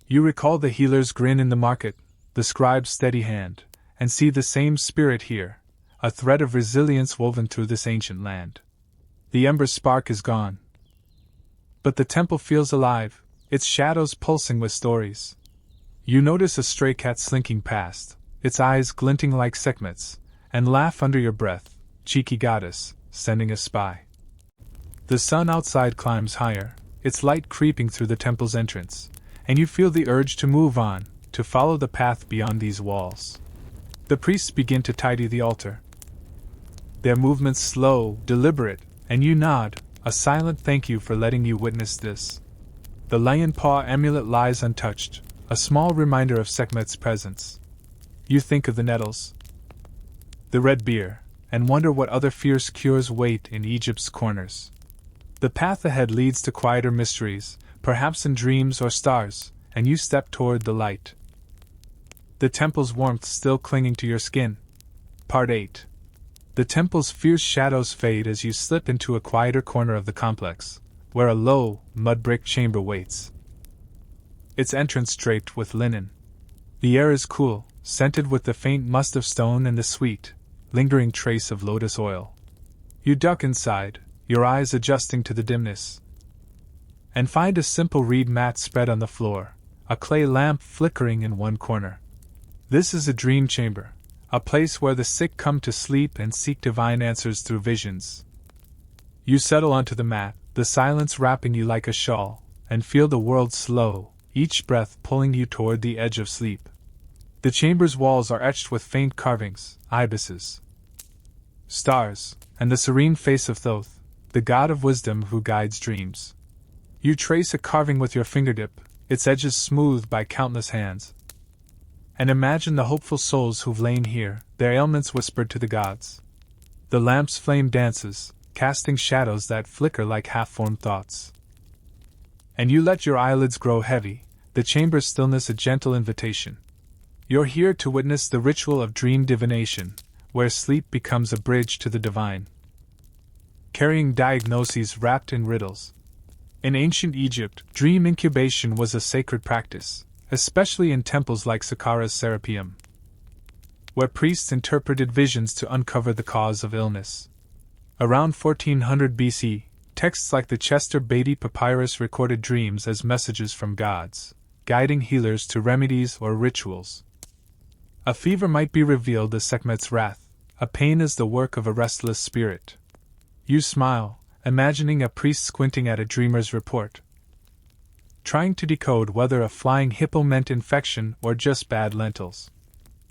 [SPEAKER 1] You recall the healer's grin in the market, the scribe's steady hand, and see the same spirit here, a thread of resilience woven through this ancient land. The ember's spark is gone, but the temple feels alive, its shadows pulsing with stories. You notice a stray cat slinking past, its eyes glinting like Sekhmet's, and laugh under your breath, cheeky goddess, sending a spy. The sun outside climbs higher, its light creeping through the temple's entrance, and you feel the urge to move on, to follow the path beyond these walls. The priests begin to tidy the altar. Their movements slow, deliberate, and you nod, a silent thank you for letting you witness this. The lion paw amulet lies untouched, a small reminder of Sekhmet's presence. You think of the nettles, the red beer, and wonder what other fierce cures wait in Egypt's corners. The path ahead leads to quieter mysteries, perhaps in dreams or stars, and you step toward the light. The temple's warmth still clinging to your skin. Part 8. The temple's fierce shadows fade as you slip into a quieter corner of the complex, where a low, mud-brick chamber waits. Its entrance draped with linen. The air is cool, scented with the faint must of stone and the sweet, lingering trace of lotus oil. You duck inside, your eyes adjusting to the dimness, and find a simple reed mat spread on the floor, a clay lamp flickering in one corner. This is a dream chamber, a place where the sick come to sleep and seek divine answers through visions. You settle onto the mat, the silence wrapping you like a shawl, and feel the world slow, each breath pulling you toward the edge of sleep. The chamber's walls are etched with faint carvings, ibises, stars, and the serene face of Thoth, the god of wisdom who guides dreams. You trace a carving with your fingertip, its edges smoothed by countless hands, and imagine the hopeful souls who've lain here, their ailments whispered to the gods. The lamp's flame dances, casting shadows that flicker like half-formed thoughts. And you let your eyelids grow heavy, the chamber's stillness a gentle invitation. You're here to witness the ritual of dream divination, where sleep becomes a bridge to the divine. Carrying diagnoses wrapped in riddles. In ancient Egypt, dream incubation was a sacred practice, especially in temples like Saqqara's Serapeum, where priests interpreted visions to uncover the cause of illness. Around 1400 BC, texts like the Chester Beatty Papyrus recorded dreams as messages from gods, guiding healers to remedies or rituals. A fever might be revealed as Sekhmet's wrath, a pain as the work of a restless spirit. You smile, imagining a priest squinting at a dreamer's report, trying to decode whether a flying hippo meant infection or just bad lentils.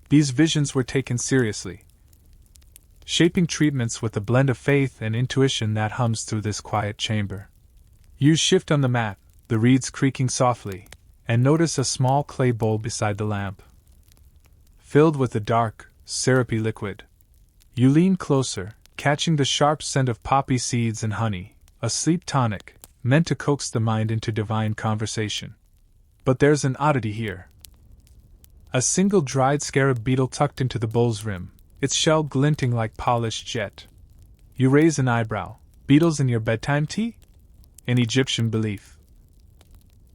[SPEAKER 1] These visions were taken seriously, shaping treatments with a blend of faith and intuition that hums through this quiet chamber. You shift on the mat, the reeds creaking softly, and notice a small clay bowl beside the lamp, filled with a dark, syrupy liquid. You lean closer, catching the sharp scent of poppy seeds and honey, a sleep tonic, meant to coax the mind into divine conversation. But there's an oddity here. A single dried scarab beetle tucked into the bowl's rim, its shell glinting like polished jet. You raise an eyebrow. Beetles in your bedtime tea? In Egyptian belief,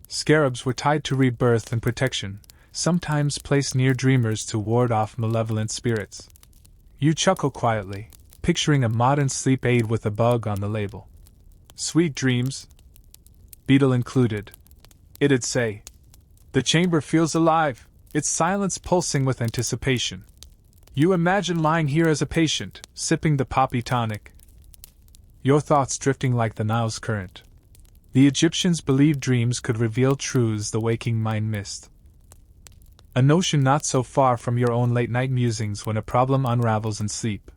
[SPEAKER 1] scarabs were tied to rebirth and protection, sometimes placed near dreamers to ward off malevolent spirits. You chuckle quietly, picturing a modern sleep aid with a bug on the label. Sweet dreams, beetle included, it'd say. The chamber feels alive, its silence pulsing with anticipation. You imagine lying here as a patient, sipping the poppy tonic, your thoughts drifting like the Nile's current. The Egyptians believed dreams could reveal truths the waking mind missed. A notion not so far from your own late-night musings when a problem unravels in sleep.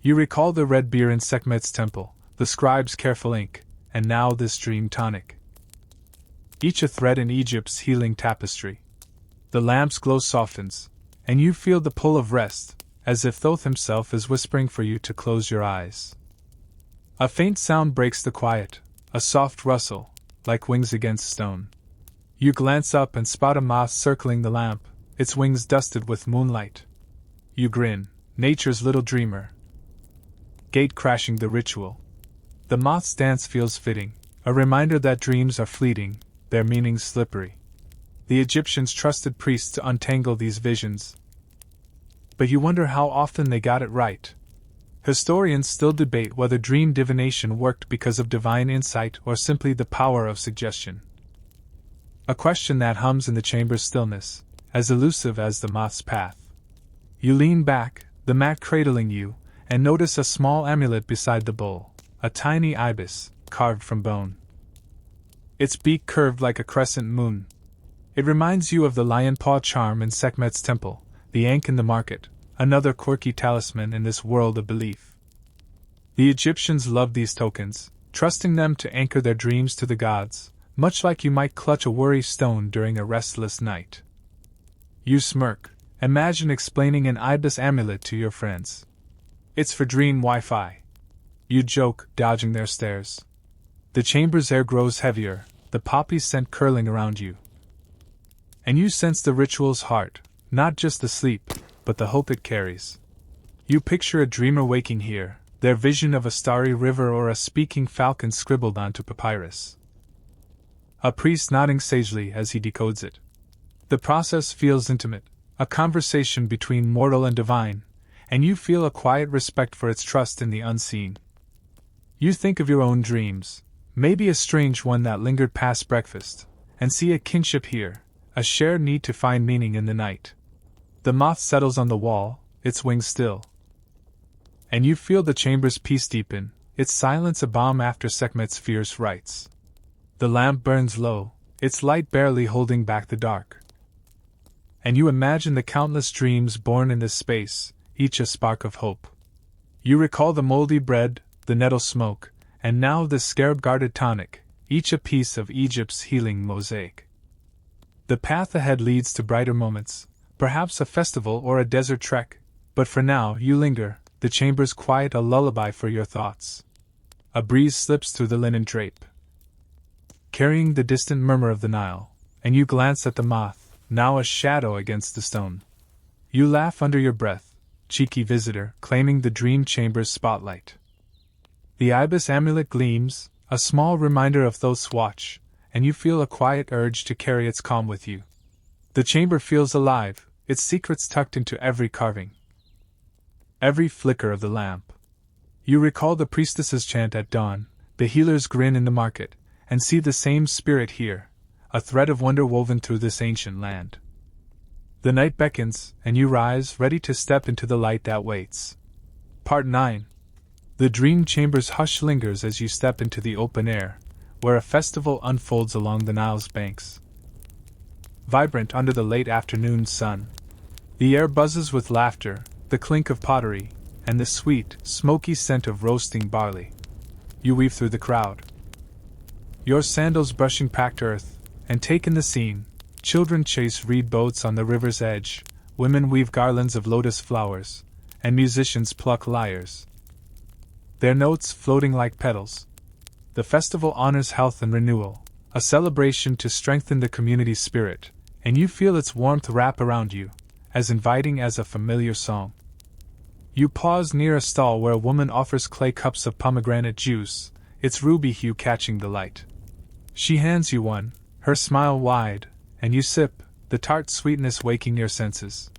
[SPEAKER 1] You recall the red beer in Sekhmet's temple, the scribe's careful ink, and now this dream tonic. Each a thread in Egypt's healing tapestry. The lamp's glow softens, and you feel the pull of rest, as if Thoth himself is whispering for you to close your eyes. A faint sound breaks the quiet, a soft rustle, like wings against stone. You glance up and spot a moth circling the lamp, its wings dusted with moonlight. You grin, nature's little dreamer, gate crashing the ritual. The moth's dance feels fitting, a reminder that dreams are fleeting, their meanings slippery. The Egyptians trusted priests to untangle these visions, but you wonder how often they got it right. Historians still debate whether dream divination worked because of divine insight or simply the power of suggestion. A question that hums in the chamber's stillness, as elusive as the moth's path. You lean back, the mat cradling you, and notice a small amulet beside the bowl, a tiny ibis, carved from bone. Its beak curved like a crescent moon. It reminds you of the lion paw charm in Sekhmet's temple, the ankh in the market, another quirky talisman in this world of belief. The Egyptians loved these tokens, trusting them to anchor their dreams to the gods, much like you might clutch a worry stone during a restless night. You smirk. Imagine explaining an ibis amulet to your friends. It's for dream Wi-Fi. You joke, dodging their stares. The chamber's air grows heavier, the poppy scent curling around you. And you sense the ritual's heart, not just the sleep, but the hope it carries. You picture a dreamer waking here, their vision of a starry river or a speaking falcon scribbled onto papyrus. A priest nodding sagely as he decodes it. The process feels intimate, a conversation between mortal and divine, and you feel a quiet respect for its trust in the unseen. You think of your own dreams, maybe a strange one that lingered past breakfast, and see a kinship here, a shared need to find meaning in the night. The moth settles on the wall, its wings still. And you feel the chamber's peace deepen, its silence a balm after Sekhmet's fierce rites. The lamp burns low, its light barely holding back the dark. And you imagine the countless dreams born in this space, each a spark of hope. You recall the moldy bread, the nettle smoke, and now the scarab-guarded tonic, each a piece of Egypt's healing mosaic. The path ahead leads to brighter moments, perhaps a festival or a desert trek, but for now you linger, the chamber's quiet a lullaby for your thoughts. A breeze slips through the linen drape, carrying the distant murmur of the Nile, and you glance at the moth, now a shadow against the stone. You laugh under your breath, cheeky visitor, claiming the dream chamber's spotlight. The ibis amulet gleams, a small reminder of Thoth's watch, and you feel a quiet urge to carry its calm with you. The chamber feels alive, its secrets tucked into every carving, every flicker of the lamp. You recall the priestess's chant at dawn, the healer's grin in the market, and see the same spirit here, a thread of wonder woven through this ancient land. The night beckons, and you rise, ready to step into the light that waits. Part 9. The dream chamber's hush lingers as you step into the open air, where a festival unfolds along the Nile's banks. Vibrant under the late afternoon sun, the air buzzes with laughter, the clink of pottery, and the sweet, smoky scent of roasting barley. You weave through the crowd, your sandals brushing packed earth, and take in the scene. Children chase reed boats on the river's edge, women weave garlands of lotus flowers, and musicians pluck lyres, their notes floating like petals. The festival honors health and renewal, a celebration to strengthen the community's spirit, and you feel its warmth wrap around you, as inviting as a familiar song. You pause near a stall where a woman offers clay cups of pomegranate juice, its ruby hue catching the light. She hands you one, her smile wide, and you sip, the tart sweetness waking your senses.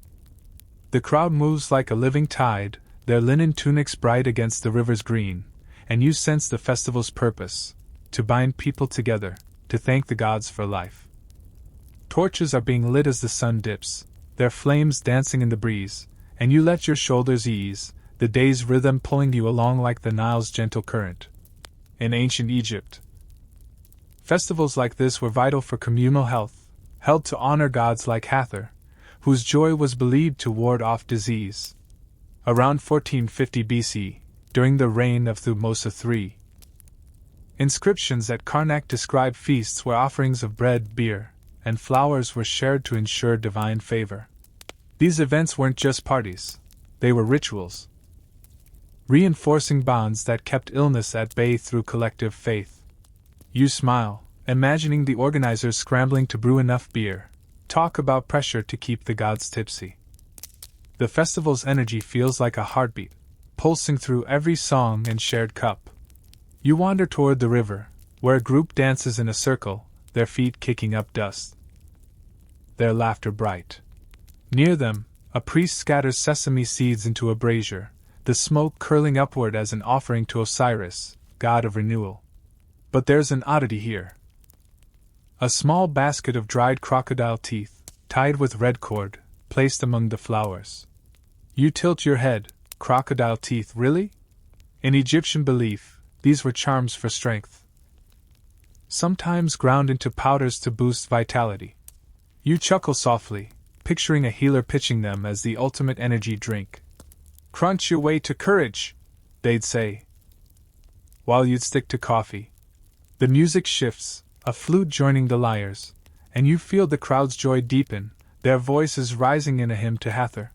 [SPEAKER 1] The crowd moves like a living tide, their linen tunics bright against the river's green, and you sense the festival's purpose, to bind people together, to thank the gods for life. Torches are being lit as the sun dips, their flames dancing in the breeze, and you let your shoulders ease, the day's rhythm pulling you along like the Nile's gentle current. In ancient Egypt, festivals like this were vital for communal health, held to honor gods like Hathor, whose joy was believed to ward off disease. Around 1450 BC, during the reign of Thutmose III, inscriptions at Karnak describe feasts where offerings of bread, beer, and flowers were shared to ensure divine favor. These events weren't just parties, they were rituals, reinforcing bonds that kept illness at bay through collective faith. You smile, imagining the organizers scrambling to brew enough beer, talk about pressure to keep the gods tipsy. The festival's energy feels like a heartbeat, pulsing through every song and shared cup. You wander toward the river, where a group dances in a circle, their feet kicking up dust, their laughter bright. Near them, a priest scatters sesame seeds into a brazier, the smoke curling upward as an offering to Osiris, god of renewal. But there's an oddity here. A small basket of dried crocodile teeth, tied with red cord, placed among the flowers. You tilt your head. Crocodile teeth, really? In Egyptian belief, these were charms for strength, sometimes ground into powders to boost vitality. You chuckle softly, picturing a healer pitching them as the ultimate energy drink. Crunch your way to courage, they'd say, while you'd stick to coffee. The music shifts, a flute joining the lyres, and you feel the crowd's joy deepen, their voices rising in a hymn to Hathor.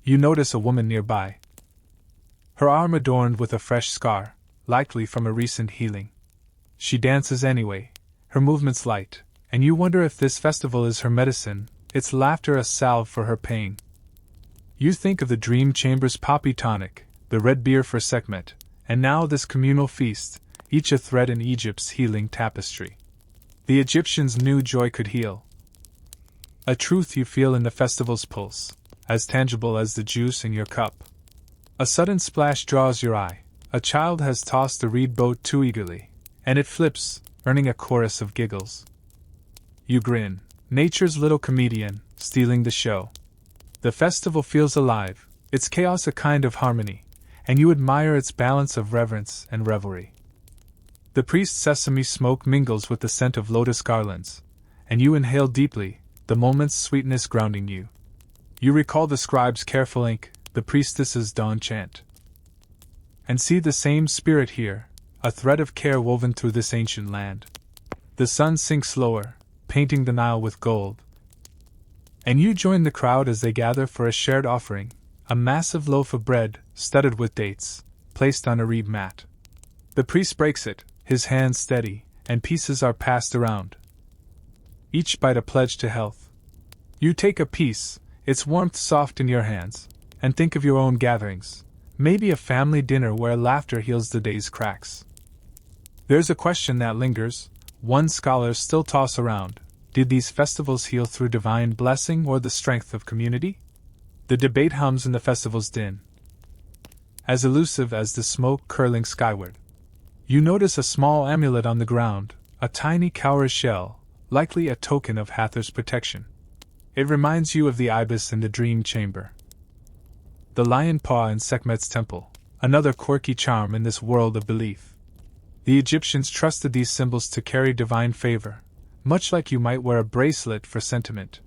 [SPEAKER 1] You notice a woman nearby, her arm adorned with a fresh scar, likely from a recent healing. She dances anyway, her movements light, and you wonder if this festival is her medicine, its laughter a salve for her pain. You think of the Dream Chamber's poppy tonic, the red beer for Sekhmet, and now this communal feast, each a thread in Egypt's healing tapestry. The Egyptians knew joy could heal. A truth you feel in the festival's pulse, as tangible as the juice in your cup. A sudden splash draws your eye. A child has tossed the reed boat too eagerly, and it flips, earning a chorus of giggles. You grin, nature's little comedian, stealing the show. The festival feels alive, its chaos a kind of harmony, and you admire its balance of reverence and revelry. The priest's sesame smoke mingles with the scent of lotus garlands, and you inhale deeply, the moment's sweetness grounding you. You recall the scribe's careful ink, the priestess's dawn chant, and see the same spirit here, a thread of care woven through this ancient land. The sun sinks lower, painting the Nile with gold, and you join the crowd as they gather for a shared offering, a massive loaf of bread, studded with dates, placed on a reed mat. The priest breaks it, his hands steady, and pieces are passed around, each bite a pledge to health. You take a piece, its warmth soft in your hands, and think of your own gatherings, maybe a family dinner where laughter heals the day's cracks. There's a question that lingers, one scholars still toss around: did these festivals heal through divine blessing or the strength of community? The debate hums in the festival's din, as elusive as the smoke curling skyward. You notice a small amulet on the ground, a tiny cowrie shell, likely a token of Hathor's protection. It reminds you of the ibis in the dream chamber, the lion paw in Sekhmet's temple, another quirky charm in this world of belief. The Egyptians trusted these symbols to carry divine favor, much like you might wear a bracelet for sentiment.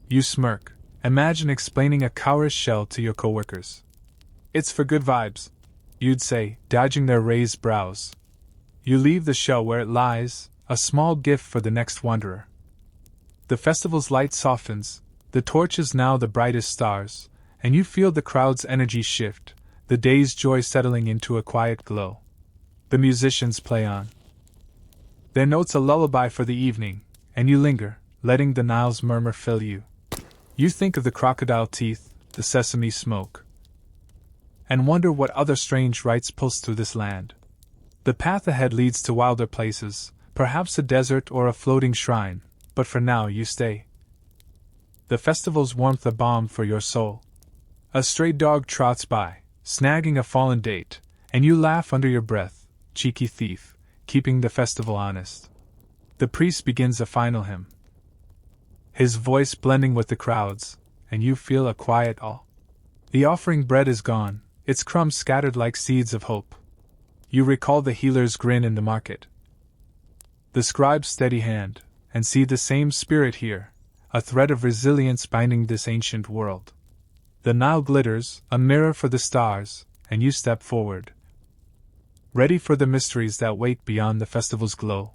[SPEAKER 1] You smirk, imagine explaining a cowrie shell to your coworkers. It's for good vibes, you'd say, dodging their raised brows. You leave the shell where it lies, a small gift for the next wanderer. The festival's light softens, the torch is now the brightest stars, and you feel the crowd's energy shift, the day's joy settling into a quiet glow. The musicians play on, their notes a lullaby for the evening, and you linger, letting the Nile's murmur fill you. You think of the crocodile teeth, the sesame smoke, and wonder what other strange rites pulse through this land. The path ahead leads to wilder places, perhaps a desert or a floating shrine, but for now you stay. The festival's warmth a balm for your soul. A stray dog trots by, snagging a fallen date, and you laugh under your breath, cheeky thief, keeping the festival honest. The priest begins a final hymn, his voice blending with the crowd's, and you feel a quiet awe. The offering bread is gone, its crumbs scattered like seeds of hope. You recall the healer's grin in the market, the scribe's steady hand, and see the same spirit here, a thread of resilience binding this ancient world. The Nile glitters, a mirror for the stars, and you step forward, ready for the mysteries that wait beyond the festival's glow.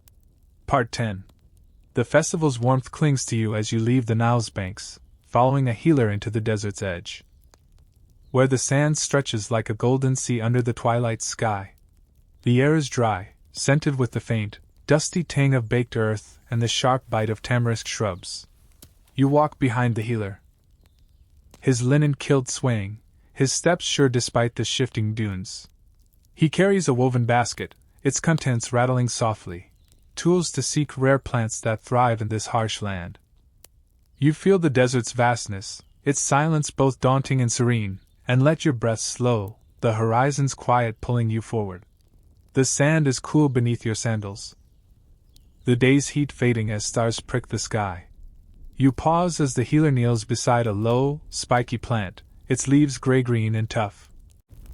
[SPEAKER 1] Part 10. The festival's warmth clings to you as you leave the Nile's banks, following a healer into the desert's edge, where the sand stretches like a golden sea under the twilight sky. The air is dry, scented with the faint, dusty tang of baked earth and the sharp bite of tamarisk shrubs. You walk behind the healer, his linen kilt swaying, his steps sure despite the shifting dunes. He carries a woven basket, its contents rattling softly, tools to seek rare plants that thrive in this harsh land. You feel the desert's vastness, its silence both daunting and serene, and let your breath slow, the horizon's quiet pulling you forward. The sand is cool beneath your sandals, the day's heat fading as stars prick the sky. You pause as the healer kneels beside a low, spiky plant, its leaves gray-green and tough.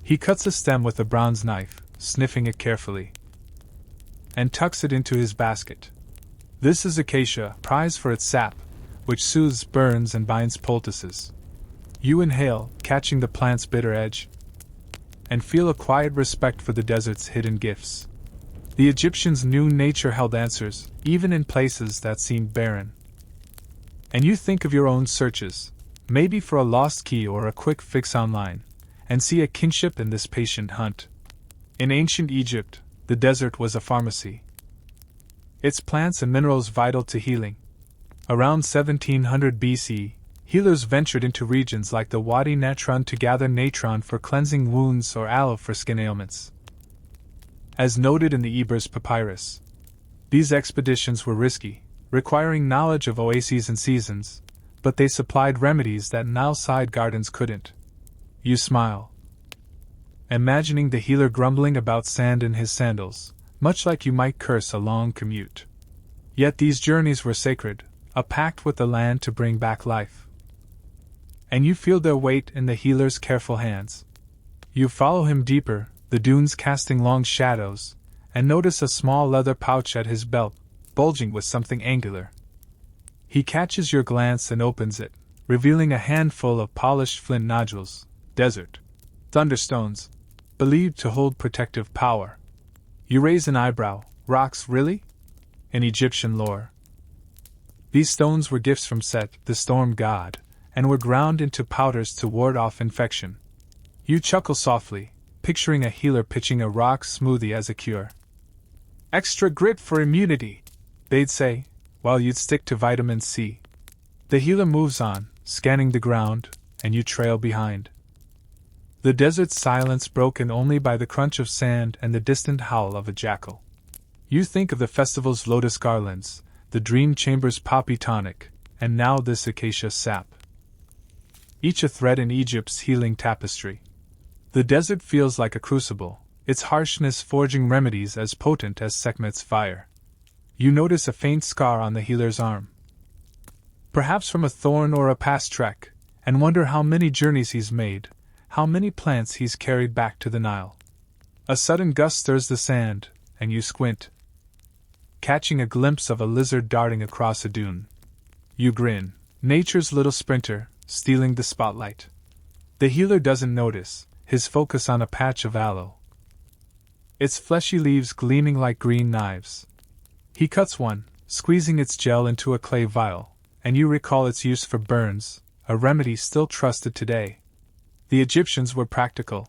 [SPEAKER 1] He cuts a stem with a bronze knife, sniffing it carefully, and tucks it into his basket. This is acacia, prized for its sap, which soothes burns and binds poultices. You inhale, catching the plant's bitter edge, and feel a quiet respect for the desert's hidden gifts. The Egyptians knew nature held answers, even in places that seemed barren. And you think of your own searches, maybe for a lost key or a quick fix online, and see a kinship in this patient hunt. In ancient Egypt, the desert was a pharmacy. Its plants and minerals vital to healing. Around 1700 BC, healers ventured into regions like the Wadi Natron to gather natron for cleansing wounds or aloe for skin ailments. As noted in the Ebers Papyrus, these expeditions were risky, requiring knowledge of oases and seasons, but they supplied remedies that Nile-side gardens couldn't. You smile, imagining the healer grumbling about sand in his sandals, much like you might curse a long commute. Yet these journeys were sacred, a pact with the land to bring back life. And you feel their weight in the healer's careful hands. You follow him deeper, the dunes casting long shadows, and notice a small leather pouch at his belt, bulging with something angular. He catches your glance and opens it, revealing a handful of polished flint nodules, desert thunderstones, believed to hold protective power. You raise an eyebrow. Rocks, really? In Egyptian lore, these stones were gifts from Set, the storm god, and were ground into powders to ward off infection. You chuckle softly, picturing a healer pitching a rock smoothie as a cure. Extra grit for immunity, they'd say, while you'd stick to vitamin C. The healer moves on, scanning the ground, and you trail behind. The desert's silence broken only by the crunch of sand and the distant howl of a jackal. You think of the festival's lotus garlands, the dream chamber's poppy tonic, and now this acacia sap. Each a thread in Egypt's healing tapestry. The desert feels like a crucible, its harshness forging remedies as potent as Sekhmet's fire. You notice a faint scar on the healer's arm, perhaps from a thorn or a past trek, and wonder how many journeys he's made, how many plants he's carried back to the Nile. A sudden gust stirs the sand, and you squint, catching a glimpse of a lizard darting across a dune. You grin, nature's little sprinter, stealing the spotlight. The healer doesn't notice, his focus on a patch of aloe, its fleshy leaves gleaming like green knives. He cuts one, squeezing its gel into a clay vial, and you recall its use for burns, a remedy still trusted today. The Egyptians were practical,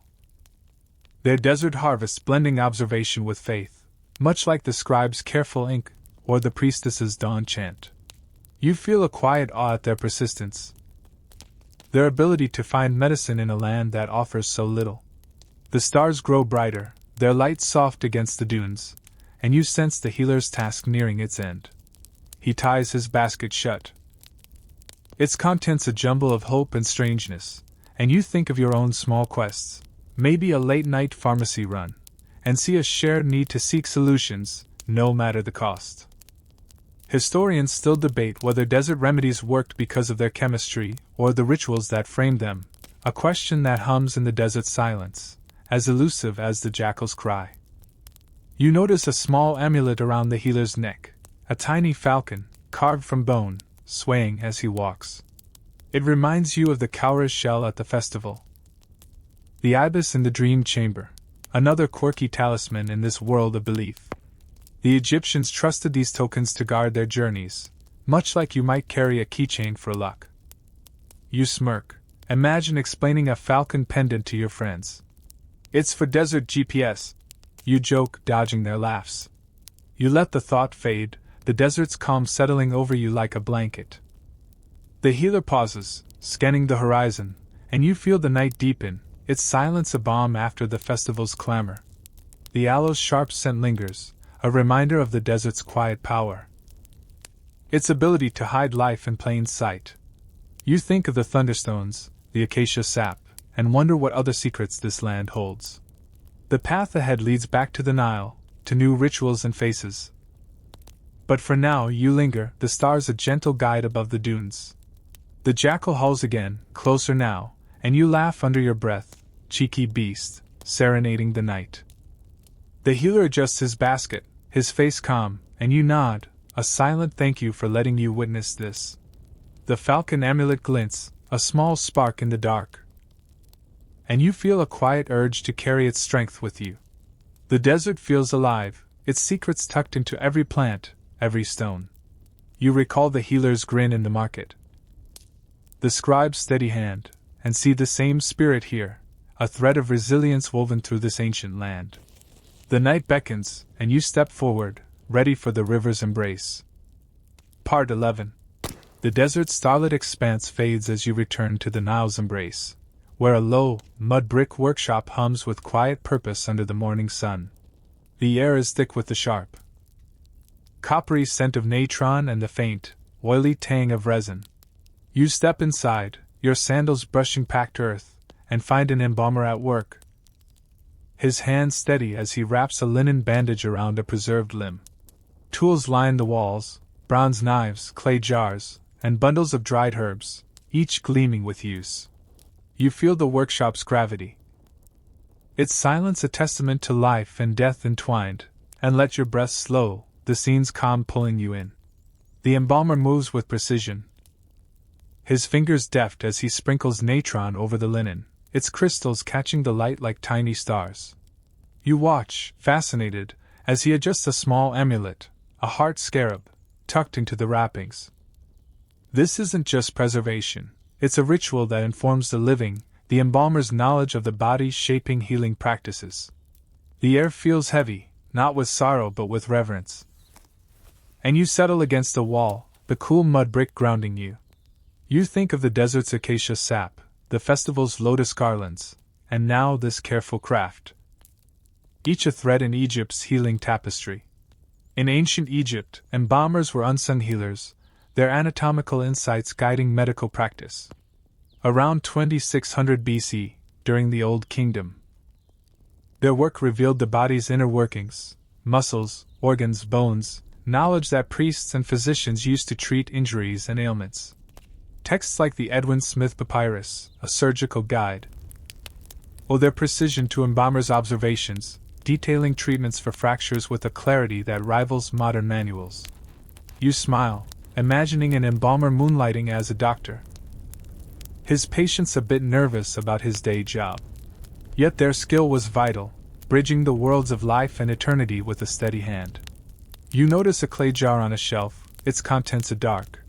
[SPEAKER 1] their desert harvests blending observation with faith, much like the scribe's careful ink or the priestess's dawn chant. You feel a quiet awe at their persistence, their ability to find medicine in a land that offers so little. The stars grow brighter, their light soft against the dunes, and you sense the healer's task nearing its end. He ties his basket shut, its contents a jumble of hope and strangeness, and you think of your own small quests, maybe a late-night pharmacy run, and see a shared need to seek solutions, no matter the cost. Historians still debate whether desert remedies worked because of their chemistry or the rituals that framed them, a question that hums in the desert silence, as elusive as the jackal's cry. You notice a small amulet around the healer's neck, a tiny falcon, carved from bone, swaying as he walks. It reminds you of the cowrie's shell at the festival, the ibis in the dream chamber, another quirky talisman in this world of belief. The Egyptians trusted these tokens to guard their journeys, much like you might carry a keychain for luck. You smirk, imagine explaining a falcon pendant to your friends. It's for desert GPS, you joke, dodging their laughs. You let the thought fade, the desert's calm settling over you like a blanket. The healer pauses, scanning the horizon, and you feel the night deepen, its silence a balm after the festival's clamor. The aloe's sharp scent lingers, a reminder of the desert's quiet power, its ability to hide life in plain sight. You think of the thunderstones, the acacia sap, and wonder what other secrets this land holds. The path ahead leads back to the Nile, to new rituals and faces. But for now you linger, the stars a gentle guide above the dunes. The jackal howls again, closer now, and you laugh under your breath, cheeky beast, serenading the night. The healer adjusts his basket, his face calm, and you nod, a silent thank you for letting you witness this. The falcon amulet glints, a small spark in the dark. And you feel a quiet urge to carry its strength with you. The desert feels alive, its secrets tucked into every plant, every stone. You recall the healer's grin in the market, the scribe's steady hand, and see the same spirit here, a thread of resilience woven through this ancient land. The night beckons, and you step forward, ready for the river's embrace. Part 11. The desert's starlit expanse fades as you return to the Nile's embrace, where a low, mud-brick workshop hums with quiet purpose under the morning sun. The air is thick with the sharp, coppery scent of natron and the faint, oily tang of resin. You step inside, your sandals brushing packed earth, and find an embalmer at work, his hand steady as he wraps a linen bandage around a preserved limb. Tools line the walls, bronze knives, clay jars, and bundles of dried herbs, each gleaming with use. You feel the workshop's gravity, its silence a testament to life and death entwined, and let your breath slow, the scene's calm pulling you in. The embalmer moves with precision, his fingers deft as he sprinkles natron over the linen, its crystals catching the light like tiny stars. You watch, fascinated, as he adjusts a small amulet, a heart scarab, tucked into the wrappings. This isn't just preservation, it's a ritual that informs the living, the embalmer's knowledge of the body's shaping healing practices. The air feels heavy, not with sorrow but with reverence. And you settle against the wall, the cool mud brick grounding you. You think of the desert's acacia sap, the festival's lotus garlands, and now this careful craft, each a thread in Egypt's healing tapestry. In ancient Egypt, embalmers were unsung healers, their anatomical insights guiding medical practice. Around 2600 BC, during the Old Kingdom, their work revealed the body's inner workings, muscles, organs, bones, knowledge that priests and physicians used to treat injuries and ailments. Texts like the Edwin Smith Papyrus, a surgical guide, owe their precision to embalmers' observations, detailing treatments for fractures with a clarity that rivals modern manuals. You smile, imagining an embalmer moonlighting as a doctor, his patients a bit nervous about his day job. Yet their skill was vital, bridging the worlds of life and eternity with a steady hand. You notice a clay jar on a shelf, its contents a dark,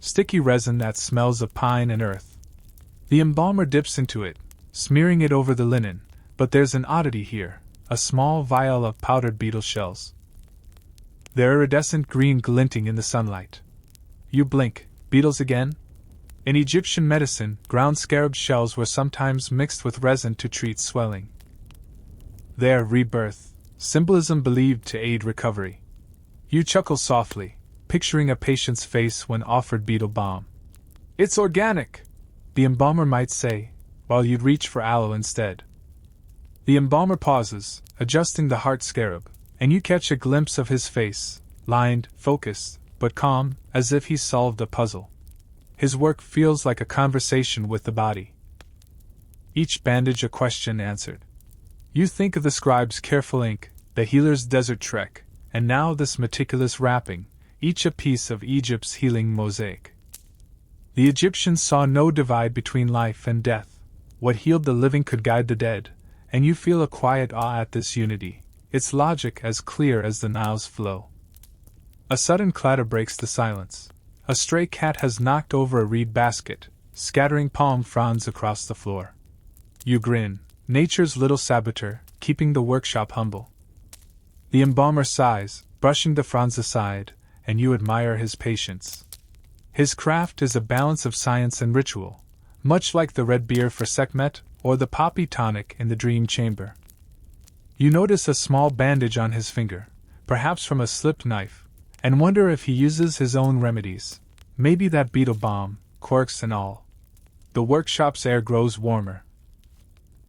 [SPEAKER 1] sticky resin that smells of pine and earth. The embalmer dips into it, smearing it over the linen, but there's an oddity here, a small vial of powdered beetle shells, their iridescent green glinting in the sunlight. You blink, beetles again? In Egyptian medicine, ground scarab shells were sometimes mixed with resin to treat swelling. Their rebirth, symbolism believed to aid recovery. You chuckle softly, picturing a patient's face when offered beetle balm. It's organic, the embalmer might say, while you'd reach for aloe instead. The embalmer pauses, adjusting the heart scarab, and you catch a glimpse of his face, lined, focused, but calm, as if he's solved a puzzle. His work feels like a conversation with the body, each bandage a question answered. You think of the scribe's careful ink, the healer's desert trek, and now this meticulous wrapping, each a piece of Egypt's healing mosaic. The Egyptians saw no divide between life and death. What healed the living could guide the dead, and you feel a quiet awe at this unity, its logic as clear as the Nile's flow. A sudden clatter breaks the silence. A stray cat has knocked over a reed basket, scattering palm fronds across the floor. You grin, nature's little saboteur, keeping the workshop humble. The embalmer sighs, brushing the fronds aside, and you admire his patience. His craft is a balance of science and ritual, much like the red beer for Sekhmet or the poppy tonic in the dream chamber. You notice a small bandage on his finger, perhaps from a slipped knife, and wonder if he uses his own remedies, maybe that beetle balm, corks and all. The workshop's air grows warmer,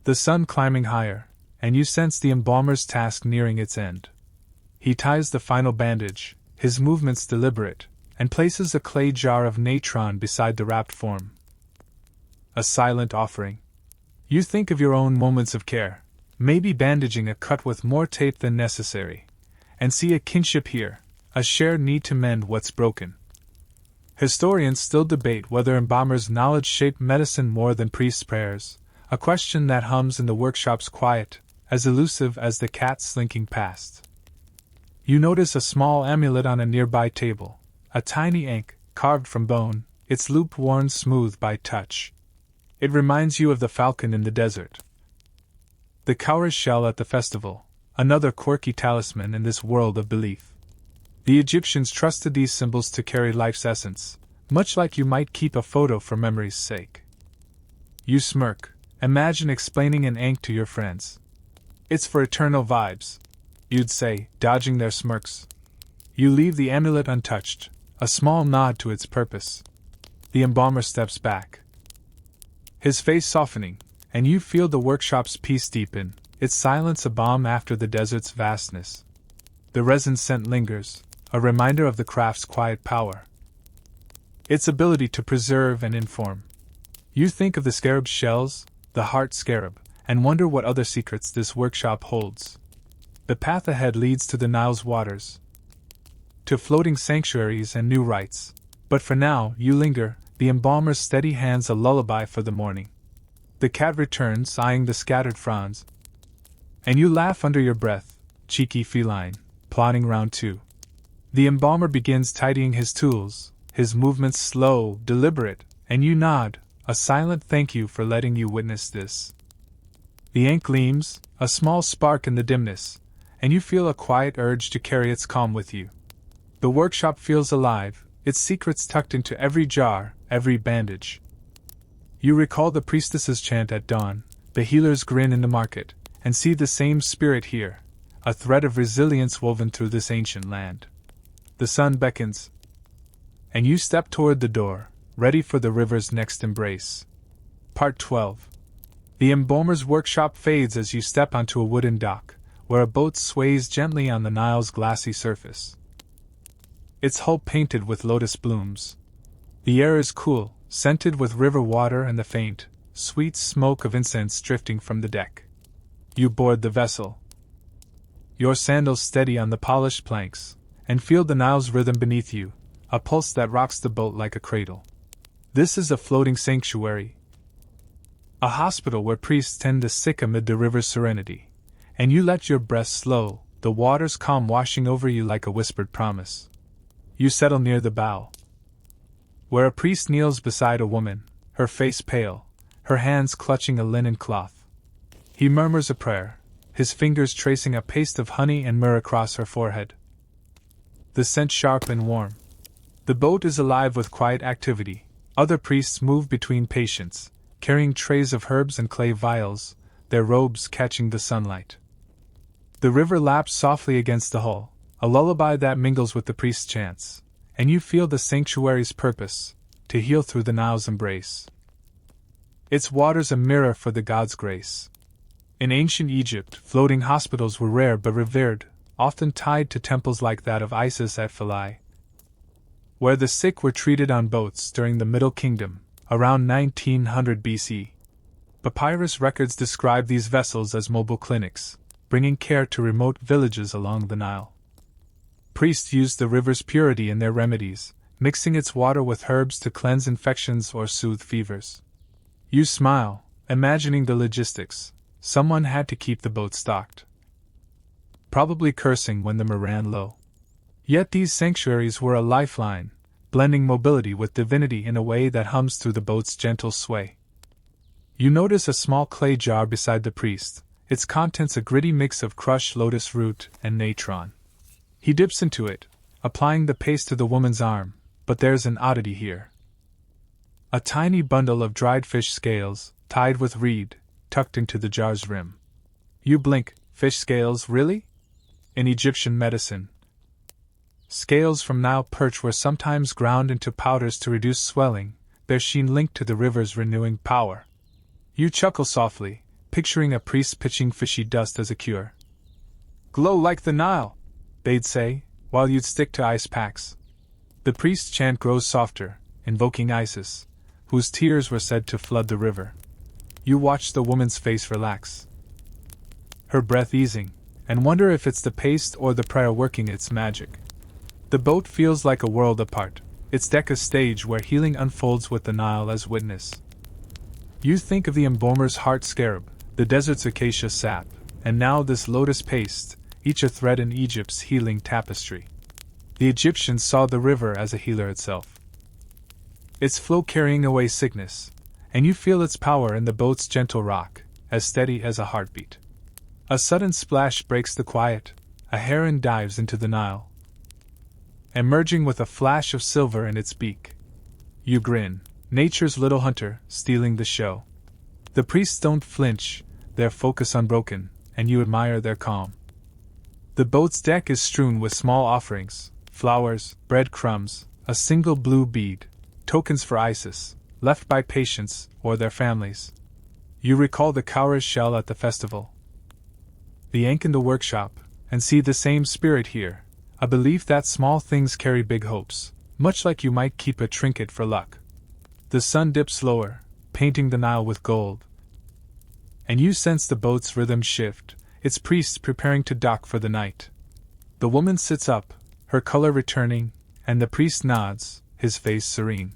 [SPEAKER 1] the sun climbing higher, and you sense the embalmer's task nearing its end. He ties the final bandage, his movements deliberate, and places a clay jar of natron beside the wrapped form. A silent offering. You think of your own moments of care, maybe bandaging a cut with more tape than necessary, and see a kinship here, a shared need to mend what's broken. Historians still debate whether embalmers' knowledge shaped medicine more than priests' prayers, a question that hums in the workshop's quiet, as elusive as the cat slinking past. You notice a small amulet on a nearby table, a tiny ankh, carved from bone, its loop worn smooth by touch. It reminds you of the falcon in the desert. The cowrie's shell at the festival, another quirky talisman in this world of belief. The Egyptians trusted these symbols to carry life's essence, much like you might keep a photo for memory's sake. You smirk, imagine explaining an ankh to your friends. It's for eternal vibes, you'd say, dodging their smirks. You leave the amulet untouched, a small nod to its purpose. The embalmer steps back, his face softening, and you feel the workshop's peace deepen, its silence a balm after the desert's vastness. The resin scent lingers, a reminder of the craft's quiet power. Its ability to preserve and inform. You think of the scarab's shells, the heart scarab, and wonder what other secrets this workshop holds. The path ahead leads to the Nile's waters, to floating sanctuaries and new rites, but for now you linger, the embalmer's steady hands a lullaby for the morning. The cat returns, eyeing the scattered fronds, and you laugh under your breath, cheeky feline, plotting round two. The embalmer begins tidying his tools, his movements slow, deliberate, and you nod, a silent thank you for letting you witness this. The ankh gleams, a small spark in the dimness, and you feel a quiet urge to carry its calm with you. The workshop feels alive, its secrets tucked into every jar, every bandage. You recall the priestess's chant at dawn, the healer's grin in the market, and see the same spirit here, a thread of resilience woven through this ancient land. The sun beckons, and you step toward the door, ready for the river's next embrace. Part 12. The embalmer's workshop fades as you step onto a wooden dock, where a boat sways gently on the Nile's glassy surface. Its hull painted with lotus blooms. The air is cool, scented with river water and the faint, sweet smoke of incense drifting from the deck. You board the vessel, your sandals steady on the polished planks, and feel the Nile's rhythm beneath you, a pulse that rocks the boat like a cradle. This is a floating sanctuary, a hospital where priests tend the sick amid the river's serenity, and you let your breath slow, the water's calm washing over you like a whispered promise. You settle near the bow, where a priest kneels beside a woman, her face pale, her hands clutching a linen cloth. He murmurs a prayer, his fingers tracing a paste of honey and myrrh across her forehead. The scent sharp and warm. The boat is alive with quiet activity. Other priests move between patients, carrying trays of herbs and clay vials, their robes catching the sunlight. The river laps softly against the hull, a lullaby that mingles with the priest's chants, and you feel the sanctuary's purpose, to heal through the Nile's embrace. Its waters a mirror for the god's grace. In ancient Egypt, floating hospitals were rare but revered, often tied to temples like that of Isis at Philae, where the sick were treated on boats during the Middle Kingdom, around 1900 BC. Papyrus records describe these vessels as mobile clinics, bringing care to remote villages along the Nile. Priests used the river's purity in their remedies, mixing its water with herbs to cleanse infections or soothe fevers. You smile, imagining the logistics. Someone had to keep the boat stocked, probably cursing when the myrrh ran low. Yet these sanctuaries were a lifeline, blending mobility with divinity in a way that hums through the boat's gentle sway. You notice a small clay jar beside the priest, its contents a gritty mix of crushed lotus root and natron. He dips into it, applying the paste to the woman's arm, but there's an oddity here. A tiny bundle of dried fish scales, tied with reed, tucked into the jar's rim. You blink. Fish scales, really? In Egyptian medicine, scales from Nile perch were sometimes ground into powders to reduce swelling, their sheen linked to the river's renewing power. You chuckle softly, picturing a priest pitching fishy dust as a cure. Glow like the Nile, they'd say, while you'd stick to ice packs. The priest's chant grows softer, invoking Isis, whose tears were said to flood the river. You watch the woman's face relax, her breath easing, and wonder if it's the paste or the prayer working its magic. The boat feels like a world apart, its deck a stage where healing unfolds with the Nile as witness. You think of the embalmer's heart scarab, the desert's acacia sap, and now this lotus paste, each a thread in Egypt's healing tapestry. The Egyptians saw the river as a healer itself, its flow carrying away sickness, and you feel its power in the boat's gentle rock, as steady as a heartbeat. A sudden splash breaks the quiet, a heron dives into the Nile, emerging with a flash of silver in its beak. You grin, nature's little hunter, stealing the show. The priests don't flinch, their focus unbroken, and you admire their calm. The boat's deck is strewn with small offerings, flowers, breadcrumbs, a single blue bead, tokens for Isis, left by patients or their families. You recall the cowrie's shell at the festival, the ankh in the workshop, and see the same spirit here, a belief that small things carry big hopes, much like you might keep a trinket for luck. The sun dips lower, painting the Nile with gold, and you sense the boat's rhythm shift, its priests preparing to dock for the night. The woman sits up, her color returning, and the priest nods, his face serene.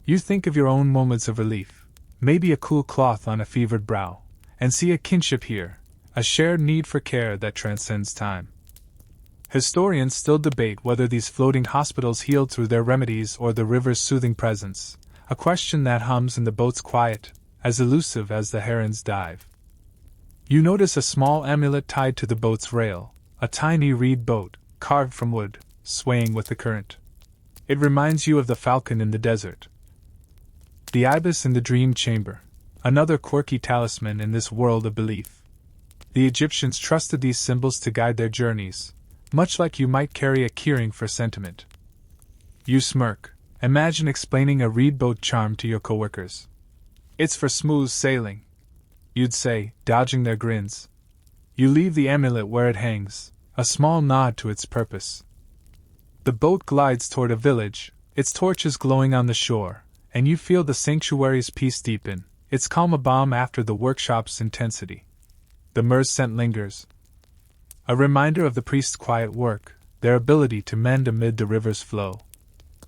[SPEAKER 1] You think of your own moments of relief, maybe a cool cloth on a fevered brow, and see a kinship here, a shared need for care that transcends time. Historians still debate whether these floating hospitals healed through their remedies or the river's soothing presence, a question that hums in the boat's quiet, as elusive as the heron's dive. You notice a small amulet tied to the boat's rail, a tiny reed boat, carved from wood, swaying with the current. It reminds you of the falcon in the desert, the ibis in the dream chamber, another quirky talisman in this world of belief. The Egyptians trusted these symbols to guide their journeys, much like you might carry a keyring for sentiment. You smirk, imagine explaining a reed boat charm to your coworkers. It's for smooth sailing, you'd say, dodging their grins. You leave the amulet where it hangs, a small nod to its purpose. The boat glides toward a village, its torches glowing on the shore, and you feel the sanctuary's peace deepen, its calm a balm after the workshop's intensity. The myrrh's scent lingers, a reminder of the priest's quiet work, their ability to mend amid the river's flow.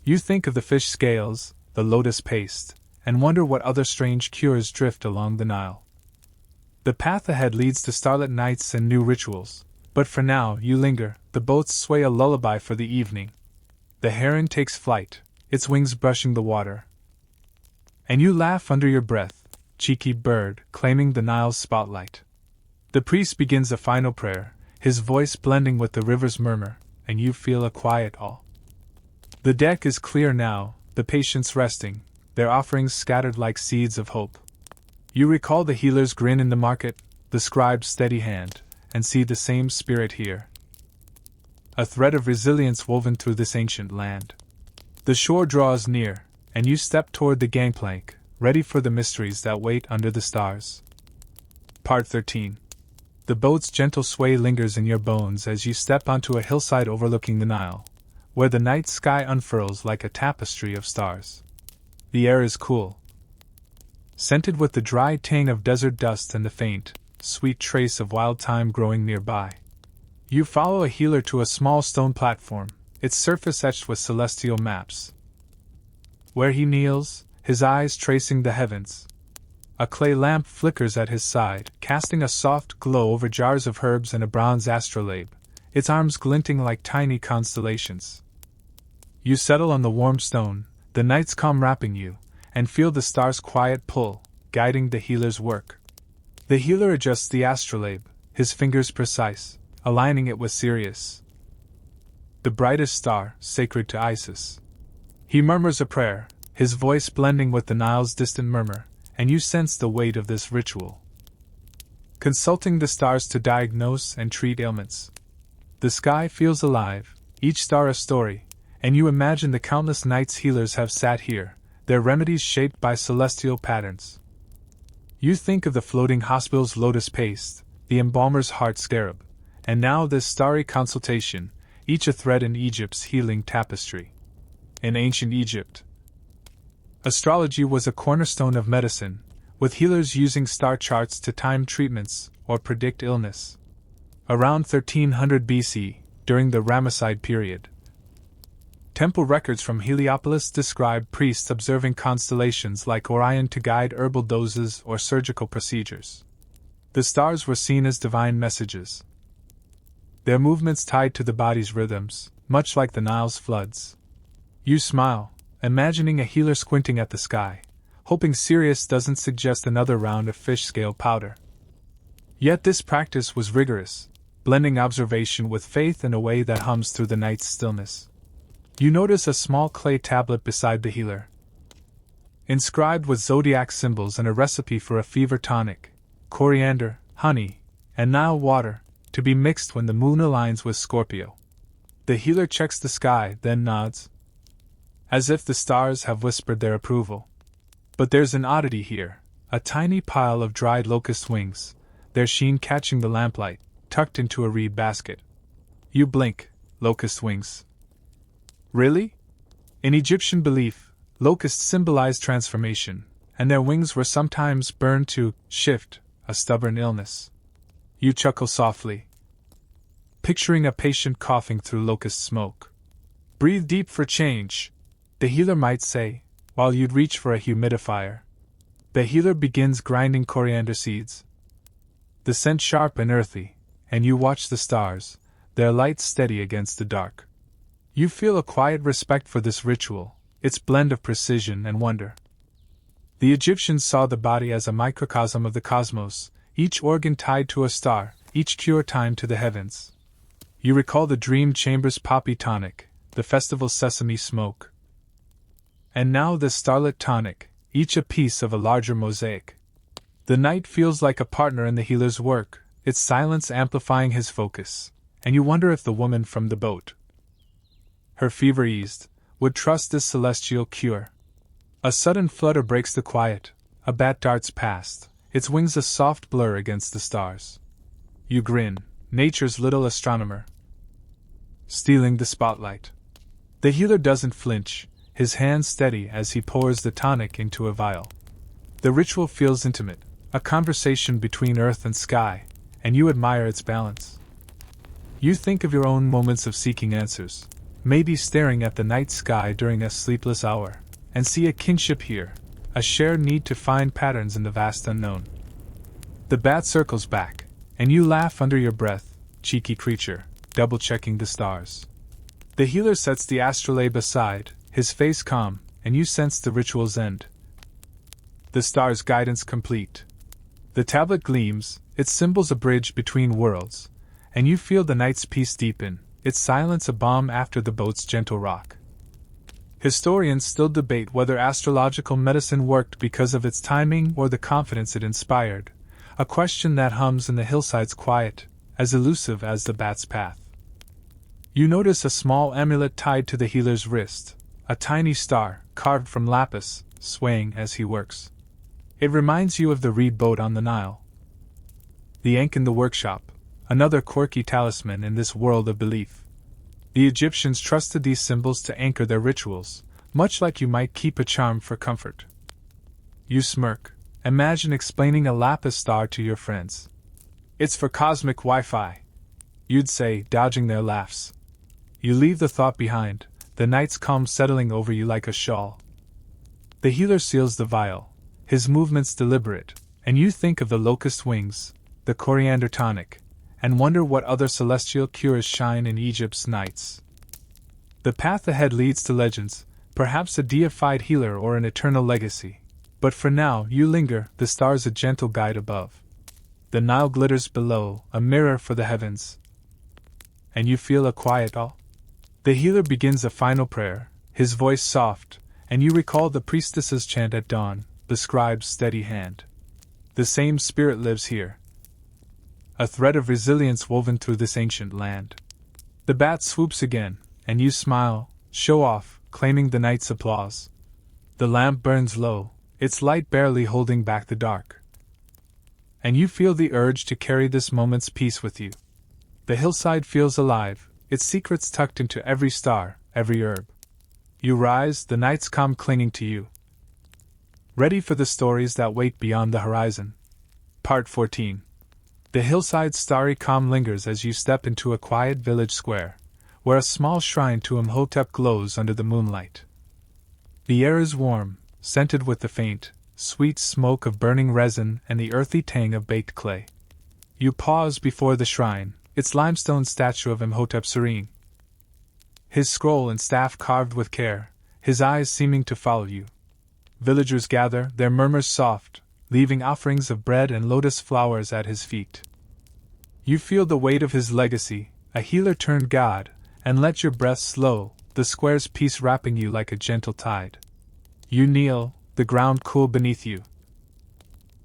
[SPEAKER 1] You think of the fish scales, the lotus paste, and wonder what other strange cures drift along the Nile. The path ahead leads to starlit nights and new rituals, but for now you linger, the boats sway a lullaby for the evening. The heron takes flight, its wings brushing the water, and you laugh under your breath, cheeky bird, claiming the Nile's spotlight. The priest begins a final prayer, his voice blending with the river's murmur, and you feel a quiet awe. The deck is clear now, the patients resting, their offerings scattered like seeds of hope. You recall the healer's grin in the market, the scribe's steady hand, and see the same spirit here. A thread of resilience woven through this ancient land. The shore draws near, and you step toward the gangplank, ready for the mysteries that wait under the stars. Part 13. The boat's gentle sway lingers in your bones as you step onto a hillside overlooking the Nile, where the night sky unfurls like a tapestry of stars. The air is cool, scented with the dry tang of desert dust and the faint, sweet trace of wild thyme growing nearby. You follow a healer to a small stone platform, its surface etched with celestial maps. Where he kneels, his eyes tracing the heavens. A clay lamp flickers at his side, casting a soft glow over jars of herbs and a bronze astrolabe, its arms glinting like tiny constellations. You settle on the warm stone, the night's calm wrapping you, and feel the stars' quiet pull, guiding the healer's work. The healer adjusts the astrolabe, his fingers precise, aligning it with Sirius, the brightest star, sacred to Isis. He murmurs a prayer, his voice blending with the Nile's distant murmur, and you sense the weight of this ritual. Consulting the stars to diagnose and treat ailments. The sky feels alive, each star a story, and you imagine the countless nights healers have sat here, their remedies shaped by celestial patterns. You think of the floating hospital's lotus paste, the embalmer's heart scarab, and now this starry consultation, each a thread in Egypt's healing tapestry. In ancient Egypt, astrology was a cornerstone of medicine, with healers using star charts to time treatments or predict illness. Around 1300 BC, during the Ramesside period, Temple records from Heliopolis describe priests observing constellations like Orion to guide herbal doses or surgical procedures. The stars were seen as divine messages, their movements tied to the body's rhythms, much like the Nile's floods. You smile, imagining a healer squinting at the sky, hoping Sirius doesn't suggest another round of fish scale powder. Yet this practice was rigorous, blending observation with faith in a way that hums through the night's stillness. You notice a small clay tablet beside the healer, inscribed with zodiac symbols and a recipe for a fever tonic: coriander, honey, and Nile water, to be mixed when the moon aligns with Scorpio. The healer checks the sky, then nods, as if the stars have whispered their approval. But there's an oddity here: a tiny pile of dried locust wings, their sheen catching the lamplight, tucked into a reed basket. You blink. Locust wings. Really? In Egyptian belief, locusts symbolized transformation, and their wings were sometimes burned to shift a stubborn illness. You chuckle softly, picturing a patient coughing through locust smoke. Breathe deep for change, the healer might say, while you'd reach for a humidifier. The healer begins grinding coriander seeds, the scent sharp and earthy, and you watch the stars, their light steady against the dark. You feel a quiet respect for this ritual, its blend of precision and wonder. The Egyptians saw the body as a microcosm of the cosmos, each organ tied to a star, each cure timed to the heavens. You recall the dream chamber's poppy tonic, the festival's sesame smoke, and now the starlit tonic, each a piece of a larger mosaic. The night feels like a partner in the healer's work, its silence amplifying his focus, and you wonder if the woman from the boat, her fever eased, would trust this celestial cure. A sudden flutter breaks the quiet, a bat darts past, its wings a soft blur against the stars. You grin, nature's little astronomer, stealing the spotlight. The healer doesn't flinch, his hand steady as he pours the tonic into a vial. The ritual feels intimate, a conversation between earth and sky, and you admire its balance. You think of your own moments of seeking answers, maybe staring at the night sky during a sleepless hour, and see a kinship here, a shared need to find patterns in the vast unknown. The bat circles back, and you laugh under your breath, cheeky creature, double-checking the stars. The healer sets the astrolabe aside, his face calm, and you sense the ritual's end. The star's guidance complete. The tablet gleams, its symbols a bridge between worlds, and you feel the night's peace deepen, its silence a balm after the boat's gentle rock. Historians still debate whether astrological medicine worked because of its timing or the confidence it inspired, a question that hums in the hillside's quiet, as elusive as the bat's path. You notice a small amulet tied to the healer's wrist, a tiny star, carved from lapis, swaying as he works. It reminds you of the reed boat on the Nile. The ankh in the workshop, another quirky talisman in this world of belief. The Egyptians trusted these symbols to anchor their rituals, much like you might keep a charm for comfort. You smirk, imagine explaining a lapis star to your friends. It's for cosmic Wi-Fi, you'd say, dodging their laughs. You leave the thought behind, the night's calm settling over you like a shawl. The healer seals the vial, his movements deliberate, and you think of the locust wings, the coriander tonic, and wonder what other celestial cures shine in Egypt's nights. The path ahead leads to legends, perhaps a deified healer or an eternal legacy. But for now, you linger, the stars a gentle guide above. The Nile glitters below, a mirror for the heavens. And you feel a quiet awe. The healer begins a final prayer, his voice soft, and you recall the priestess's chant at dawn, the scribe's steady hand. The same spirit lives here, a thread of resilience woven through this ancient land. The bat swoops again, and you smile, show off, claiming the night's applause. The lamp burns low, its light barely holding back the dark. And you feel the urge to carry this moment's peace with you. The hillside feels alive, its secrets tucked into every star, every herb. You rise, the night's calm clinging to you, ready for the stories that wait beyond the horizon. Part 14. The hillside's starry calm lingers as you step into a quiet village square, where a small shrine to Imhotep glows under the moonlight. The air is warm, scented with the faint, sweet smoke of burning resin and the earthy tang of baked clay. You pause before the shrine, its limestone statue of Imhotep serene. His scroll and staff carved with care, his eyes seeming to follow you. Villagers gather, their murmurs soft, leaving offerings of bread and lotus flowers at his feet. You feel the weight of his legacy, a healer turned god, and let your breath slow, the square's peace wrapping you like a gentle tide. You kneel, the ground cool beneath you,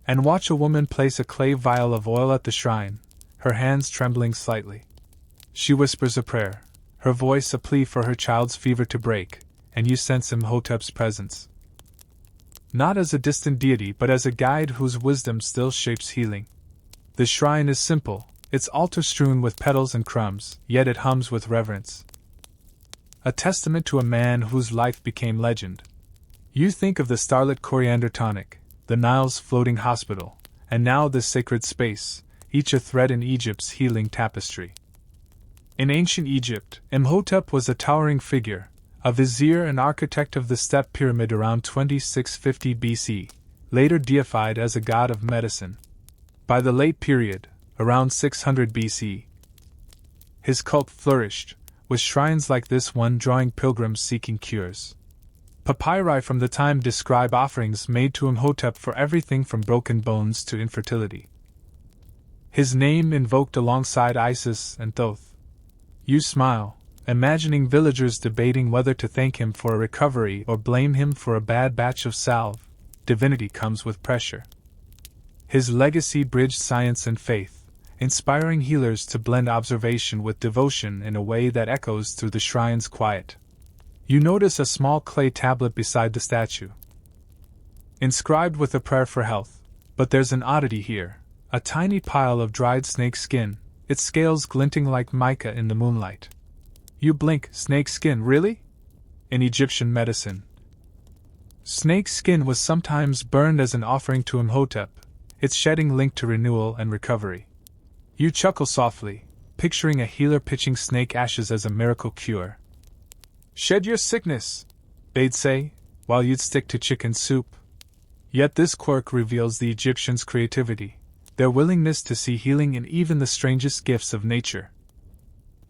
[SPEAKER 1] and watch a woman place a clay vial of oil at the shrine, her hands trembling slightly. She whispers a prayer, her voice a plea for her child's fever to break, and you sense Imhotep's presence. Not as a distant deity but as a guide whose wisdom still shapes healing. The shrine is simple, its altar strewn with petals and crumbs, yet it hums with reverence. A testament to a man whose life became legend. You think of the starlit coriander tonic, the Nile's floating hospital, and now this sacred space, each a thread in Egypt's healing tapestry. In ancient Egypt, Imhotep was a towering figure, a vizier and architect of the step pyramid around 2650 BC, later deified as a god of medicine. By the late period, around 600 BC, his cult flourished, with shrines like this one drawing pilgrims seeking cures. Papyri from the time describe offerings made to Imhotep for everything from broken bones to infertility. His name invoked alongside Isis and Thoth. You smile, imagining villagers debating whether to thank him for a recovery or blame him for a bad batch of salve. Divinity comes with pressure. His legacy bridged science and faith, inspiring healers to blend observation with devotion in a way that echoes through the shrine's quiet. You notice a small clay tablet beside the statue, inscribed with a prayer for health. But there's an oddity here, a tiny pile of dried snake skin, its scales glinting like mica in the moonlight. You blink. Snake skin, really? In Egyptian medicine, snake skin was sometimes burned as an offering to Imhotep, its shedding linked to renewal and recovery. You chuckle softly, picturing a healer pitching snake ashes as a miracle cure. Shed your sickness, they'd say, while you'd stick to chicken soup. Yet this quirk reveals the Egyptians' creativity, their willingness to see healing in even the strangest gifts of nature.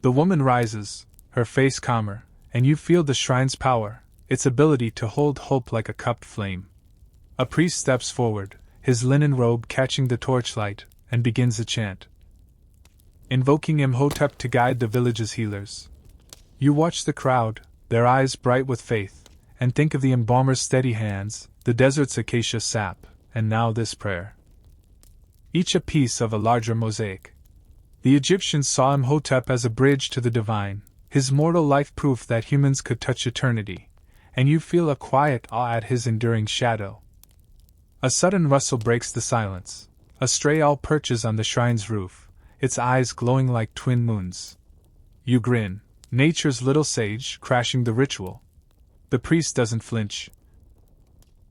[SPEAKER 1] The woman rises, her face calmer, and you feel the shrine's power, its ability to hold hope like a cupped flame. A priest steps forward, his linen robe catching the torchlight, and begins a chant, invoking Imhotep to guide the village's healers. You watch the crowd, their eyes bright with faith, and think of the embalmer's steady hands, the desert's acacia sap, and now this prayer. Each a piece of a larger mosaic. The Egyptians saw Imhotep as a bridge to the divine, his mortal life proof that humans could touch eternity, and you feel a quiet awe at his enduring shadow. A sudden rustle breaks the silence. A stray owl perches on the shrine's roof, its eyes glowing like twin moons. You grin, nature's little sage crashing the ritual. The priest doesn't flinch,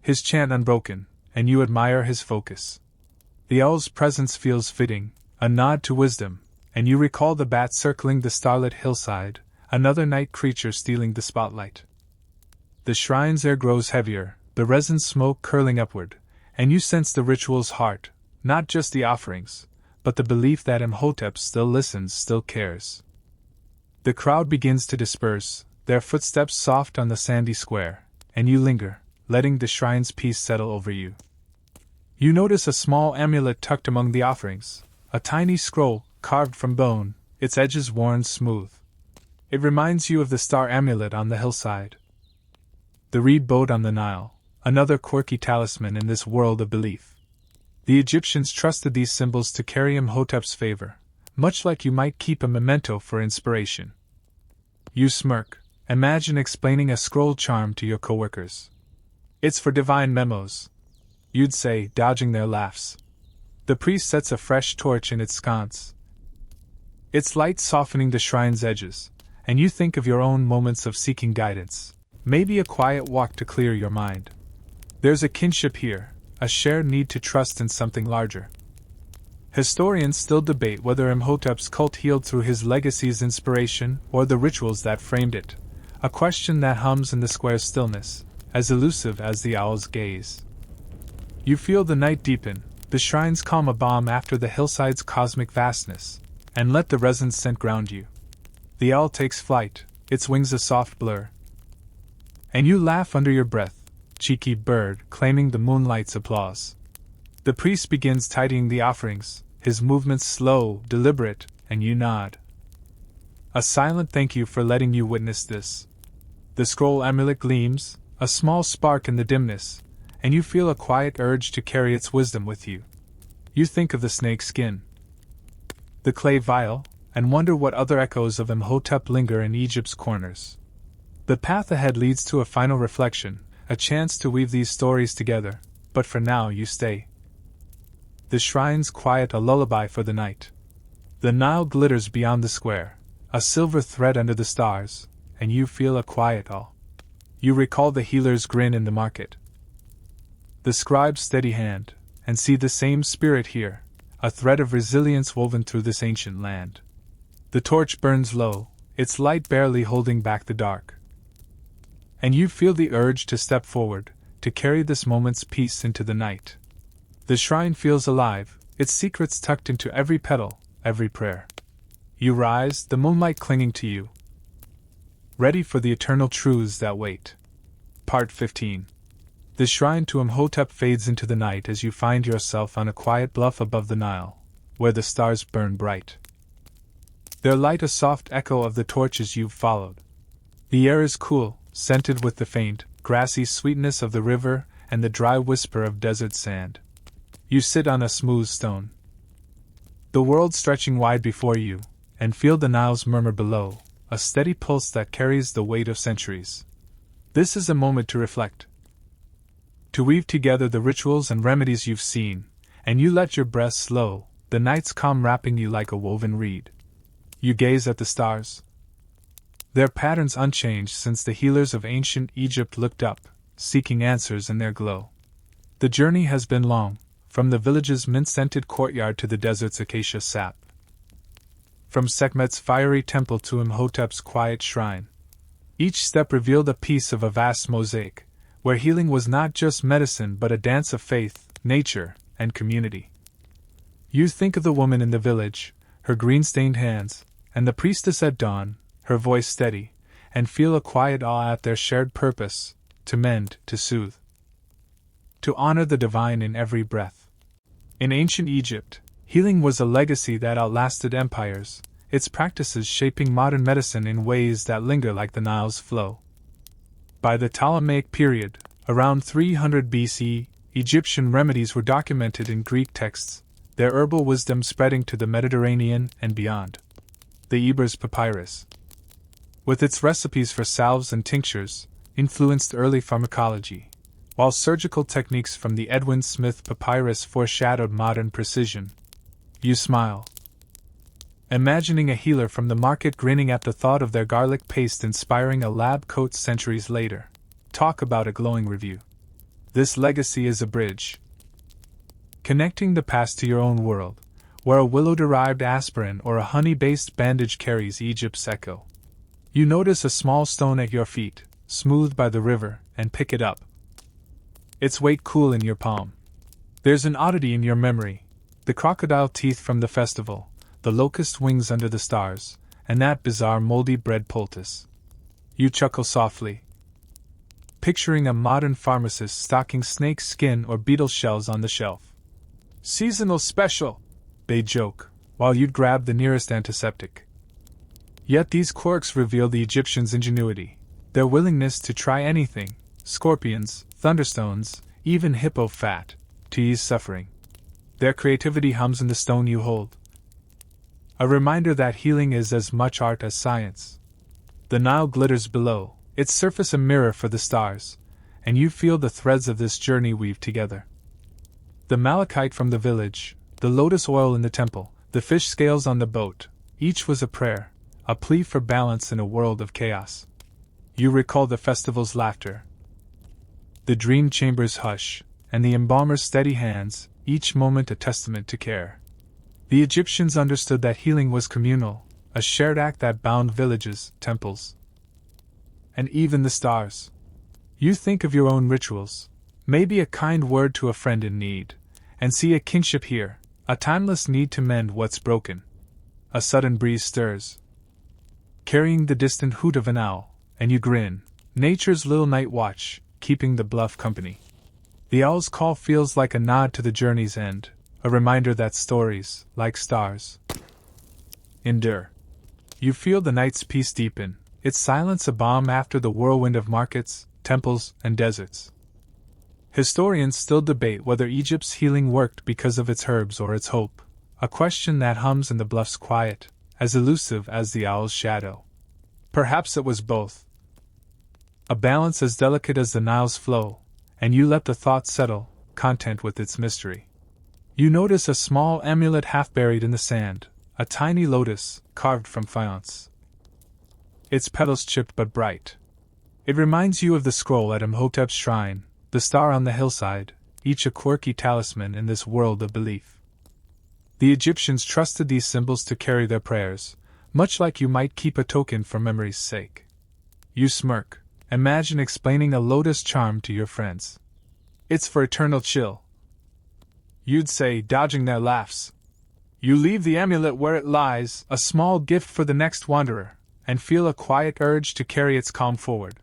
[SPEAKER 1] his chant unbroken, and you admire his focus. The owl's presence feels fitting, a nod to wisdom, and you recall the bat circling the starlit hillside, another night creature stealing the spotlight. The shrine's air grows heavier, the resin smoke curling upward, and you sense the ritual's heart, not just the offerings, but the belief that Imhotep still listens, still cares. The crowd begins to disperse, their footsteps soft on the sandy square, and you linger, letting the shrine's peace settle over you. You notice a small amulet tucked among the offerings, a tiny scroll, carved from bone, its edges worn smooth. It reminds you of the star amulet on the hillside. The reed boat on the Nile, another quirky talisman in this world of belief. The Egyptians trusted these symbols to carry Imhotep's favor, much like you might keep a memento for inspiration. You smirk, imagine explaining a scroll charm to your coworkers. It's for divine memos, you'd say, dodging their laughs. The priest sets a fresh torch in its sconce, its light softening the shrine's edges, and you think of your own moments of seeking guidance, maybe a quiet walk to clear your mind. There's a kinship here, a shared need to trust in something larger. Historians still debate whether Imhotep's cult healed through his legacy's inspiration or the rituals that framed it, a question that hums in the square's stillness, as elusive as the owl's gaze. You feel the night deepen, the shrines calm a balm after the hillside's cosmic vastness, and let the resin scent ground you. The owl takes flight, its wings a soft blur. And you laugh under your breath, cheeky bird, claiming the moonlight's applause. The priest begins tidying the offerings, his movements slow, deliberate, and you nod. A silent thank you for letting you witness this. The scroll amulet gleams, a small spark in the dimness, and you feel a quiet urge to carry its wisdom with you. You think of the snake skin, the clay vial, and wonder what other echoes of Imhotep linger in Egypt's corners. The path ahead leads to a final reflection, a chance to weave these stories together, but for now you stay. The shrines quiet a lullaby for the night. The Nile glitters beyond the square, a silver thread under the stars, and you feel a quiet awe. You recall the healer's grin in the market, the scribe's steady hand, and see the same spirit here, a thread of resilience woven through this ancient land. The torch burns low, its light barely holding back the dark. And you feel the urge to step forward, to carry this moment's peace into the night. The shrine feels alive, its secrets tucked into every petal, every prayer. You rise, the moonlight clinging to you, ready for the eternal truths that wait. Part 15. The shrine to Imhotep fades into the night as you find yourself on a quiet bluff above the Nile, where the stars burn bright. Their light a soft echo of the torches you've followed. The air is cool, scented with the faint, grassy sweetness of the river and the dry whisper of desert sand. You sit on a smooth stone, the world stretching wide before you, and feel the Nile's murmur below, a steady pulse that carries the weight of centuries. This is a moment to reflect, to weave together the rituals and remedies you've seen, and you let your breath slow, the night's calm wrapping you like a woven reed. You gaze at the stars, their patterns unchanged since the healers of ancient Egypt looked up, seeking answers in their glow. The journey has been long, from the village's mint-scented courtyard to the desert's acacia sap, from Sekhmet's fiery temple to Imhotep's quiet shrine. Each step revealed a piece of a vast mosaic, where healing was not just medicine but a dance of faith, nature, and community. You think of the woman in the village, her green-stained hands, and the priestess at dawn, her voice steady, and feel a quiet awe at their shared purpose, to mend, to soothe, to honor the divine in every breath. In ancient Egypt, healing was a legacy that outlasted empires, its practices shaping modern medicine in ways that linger like the Nile's flow. By the Ptolemaic period, around 300 BC, Egyptian remedies were documented in Greek texts, their herbal wisdom spreading to the Mediterranean and beyond. The Ebers Papyrus, with its recipes for salves and tinctures, influenced early pharmacology, while surgical techniques from the Edwin Smith Papyrus foreshadowed modern precision. You smile, imagining a healer from the market grinning at the thought of their garlic paste inspiring a lab coat centuries later. Talk about a glowing review. This legacy is a bridge, connecting the past to your own world, where a willow-derived aspirin or a honey-based bandage carries Egypt's echo. You notice a small stone at your feet, smoothed by the river, and pick it up, its weight cool in your palm. There's an oddity in your memory, the crocodile teeth from the festival, the locust wings under the stars, and that bizarre moldy bread poultice. You chuckle softly, picturing a modern pharmacist stocking snake skin or beetle shells on the shelf. Seasonal special, they joke, while you'd grab the nearest antiseptic. Yet these quirks reveal the Egyptians' ingenuity, their willingness to try anything, scorpions, thunderstones, even hippo fat, to ease suffering. Their creativity hums in the stone you hold, a reminder that healing is as much art as science. The Nile glitters below, its surface a mirror for the stars, and you feel the threads of this journey weave together. The malachite from the village, the lotus oil in the temple, the fish scales on the boat, each was a prayer, a plea for balance in a world of chaos. You recall the festival's laughter, the dream chamber's hush, and the embalmer's steady hands, each moment a testament to care. The Egyptians understood that healing was communal, a shared act that bound villages, temples, and even the stars. You think of your own rituals, maybe a kind word to a friend in need, and see a kinship here, a timeless need to mend what's broken. A sudden breeze stirs, carrying the distant hoot of an owl, and you grin, nature's little night watch, keeping the bluff company. The owl's call feels like a nod to the journey's end, a reminder that stories, like stars, endure. You feel the night's peace deepen, its silence a balm after the whirlwind of markets, temples, and deserts. Historians still debate whether Egypt's healing worked because of its herbs or its hope, a question that hums in the bluff's quiet, as elusive as the owl's shadow. Perhaps it was both. A balance as delicate as the Nile's flow, and you let the thought settle, content with its mystery. You notice a small amulet half buried in the sand, a tiny lotus, carved from faience. Its petals chipped but bright. It reminds you of the scroll at Imhotep's shrine, the star on the hillside, each a quirky talisman in this world of belief. The Egyptians trusted these symbols to carry their prayers, much like you might keep a token for memory's sake. You smirk, imagine explaining a lotus charm to your friends. It's for eternal chill, you'd say, dodging their laughs. You leave the amulet where it lies, a small gift for the next wanderer, and feel a quiet urge to carry its calm forward.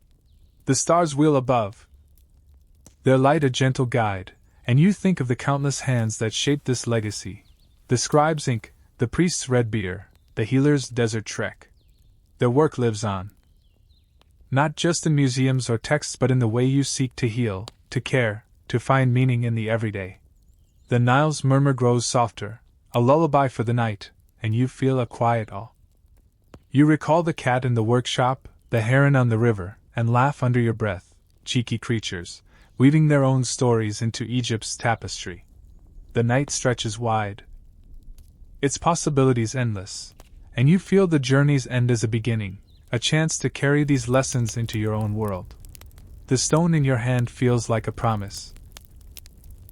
[SPEAKER 1] The stars wheel above, their light a gentle guide, and you think of the countless hands that shaped this legacy. The scribe's ink, the priest's red beer, the healer's desert trek. Their work lives on, not just in museums or texts but in the way you seek to heal, to care, to find meaning in the everyday. The Nile's murmur grows softer, a lullaby for the night, and you feel a quiet awe. You recall the cat in the workshop, the heron on the river, and laugh under your breath, cheeky creatures, weaving their own stories into Egypt's tapestry. The night stretches wide, its possibilities endless, and you feel the journey's end as a beginning, a chance to carry these lessons into your own world. The stone in your hand feels like a promise,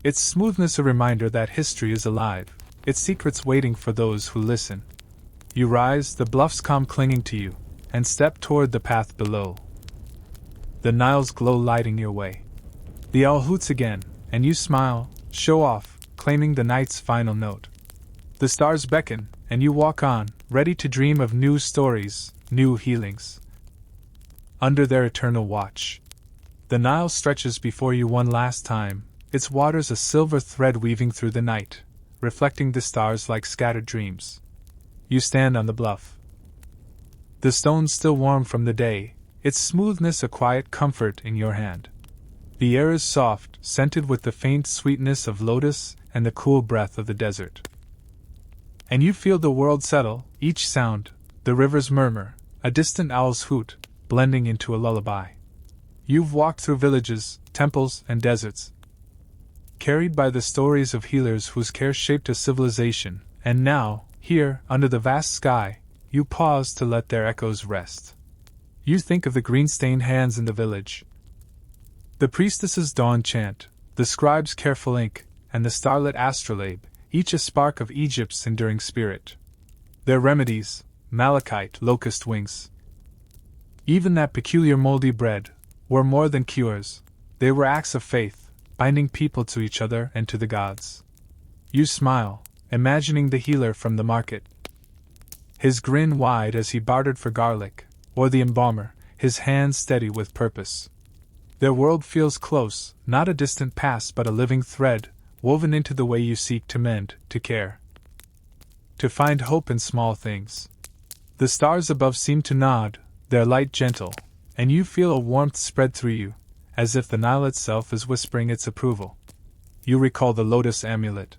[SPEAKER 1] its smoothness a reminder that history is alive, its secrets waiting for those who listen. You rise, the bluff's calm clinging to you, and step toward the path below. The Nile's glow lighting your way. The owl hoots again, and you smile, show off, claiming the night's final note. The stars beckon, and you walk on, ready to dream of new stories, new healings. Under their eternal watch, the Nile stretches before you one last time, its waters a silver thread weaving through the night, reflecting the stars like scattered dreams. You stand on the bluff, the stone still warm from the day, its smoothness a quiet comfort in your hand. The air is soft, scented with the faint sweetness of lotus and the cool breath of the desert. And you feel the world settle, each sound, the river's murmur, a distant owl's hoot, blending into a lullaby. You've walked through villages, temples, and deserts, carried by the stories of healers whose care shaped a civilization, and now, here, under the vast sky, you pause to let their echoes rest. You think of the green-stained hands in the village, the priestess's dawn chant, the scribe's careful ink, and the starlit astrolabe, each a spark of Egypt's enduring spirit. Their remedies, malachite, locust wings, even that peculiar moldy bread, were more than cures, they were acts of faith, binding people to each other and to the gods. You smile, imagining the healer from the market, his grin wide as he bartered for garlic, or the embalmer, his hands steady with purpose. Their world feels close, not a distant past but a living thread, woven into the way you seek to mend, to care, to find hope in small things. The stars above seem to nod, their light gentle, and you feel a warmth spread through you, as if the Nile itself is whispering its approval. You recall the lotus amulet,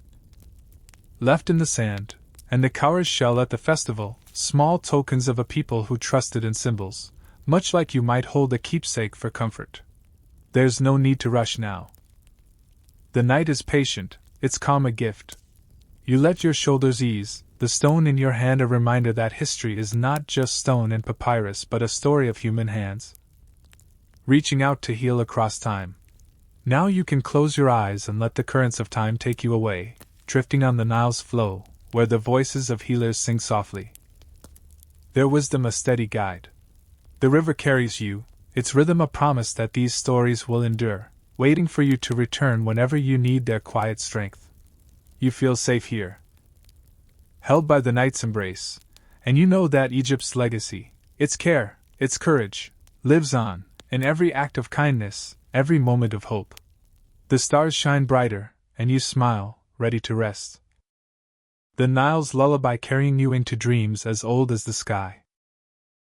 [SPEAKER 1] left in the sand, and the cowrie's shell at the festival, small tokens of a people who trusted in symbols, much like you might hold a keepsake for comfort. There's no need to rush now. The night is patient, its calm a gift. You let your shoulders ease, the stone in your hand a reminder that history is not just stone and papyrus but a story of human hands, reaching out to heal across time. Now you can close your eyes and let the currents of time take you away, drifting on the Nile's flow, where the voices of healers sing softly. Their wisdom a steady guide. The river carries you, its rhythm a promise that these stories will endure, waiting for you to return whenever you need their quiet strength. You feel safe here, held by the night's embrace, and you know that Egypt's legacy, its care, its courage, lives on, in every act of kindness, every moment of hope. The stars shine brighter, and you smile, ready to rest. The Nile's lullaby carrying you into dreams as old as the sky.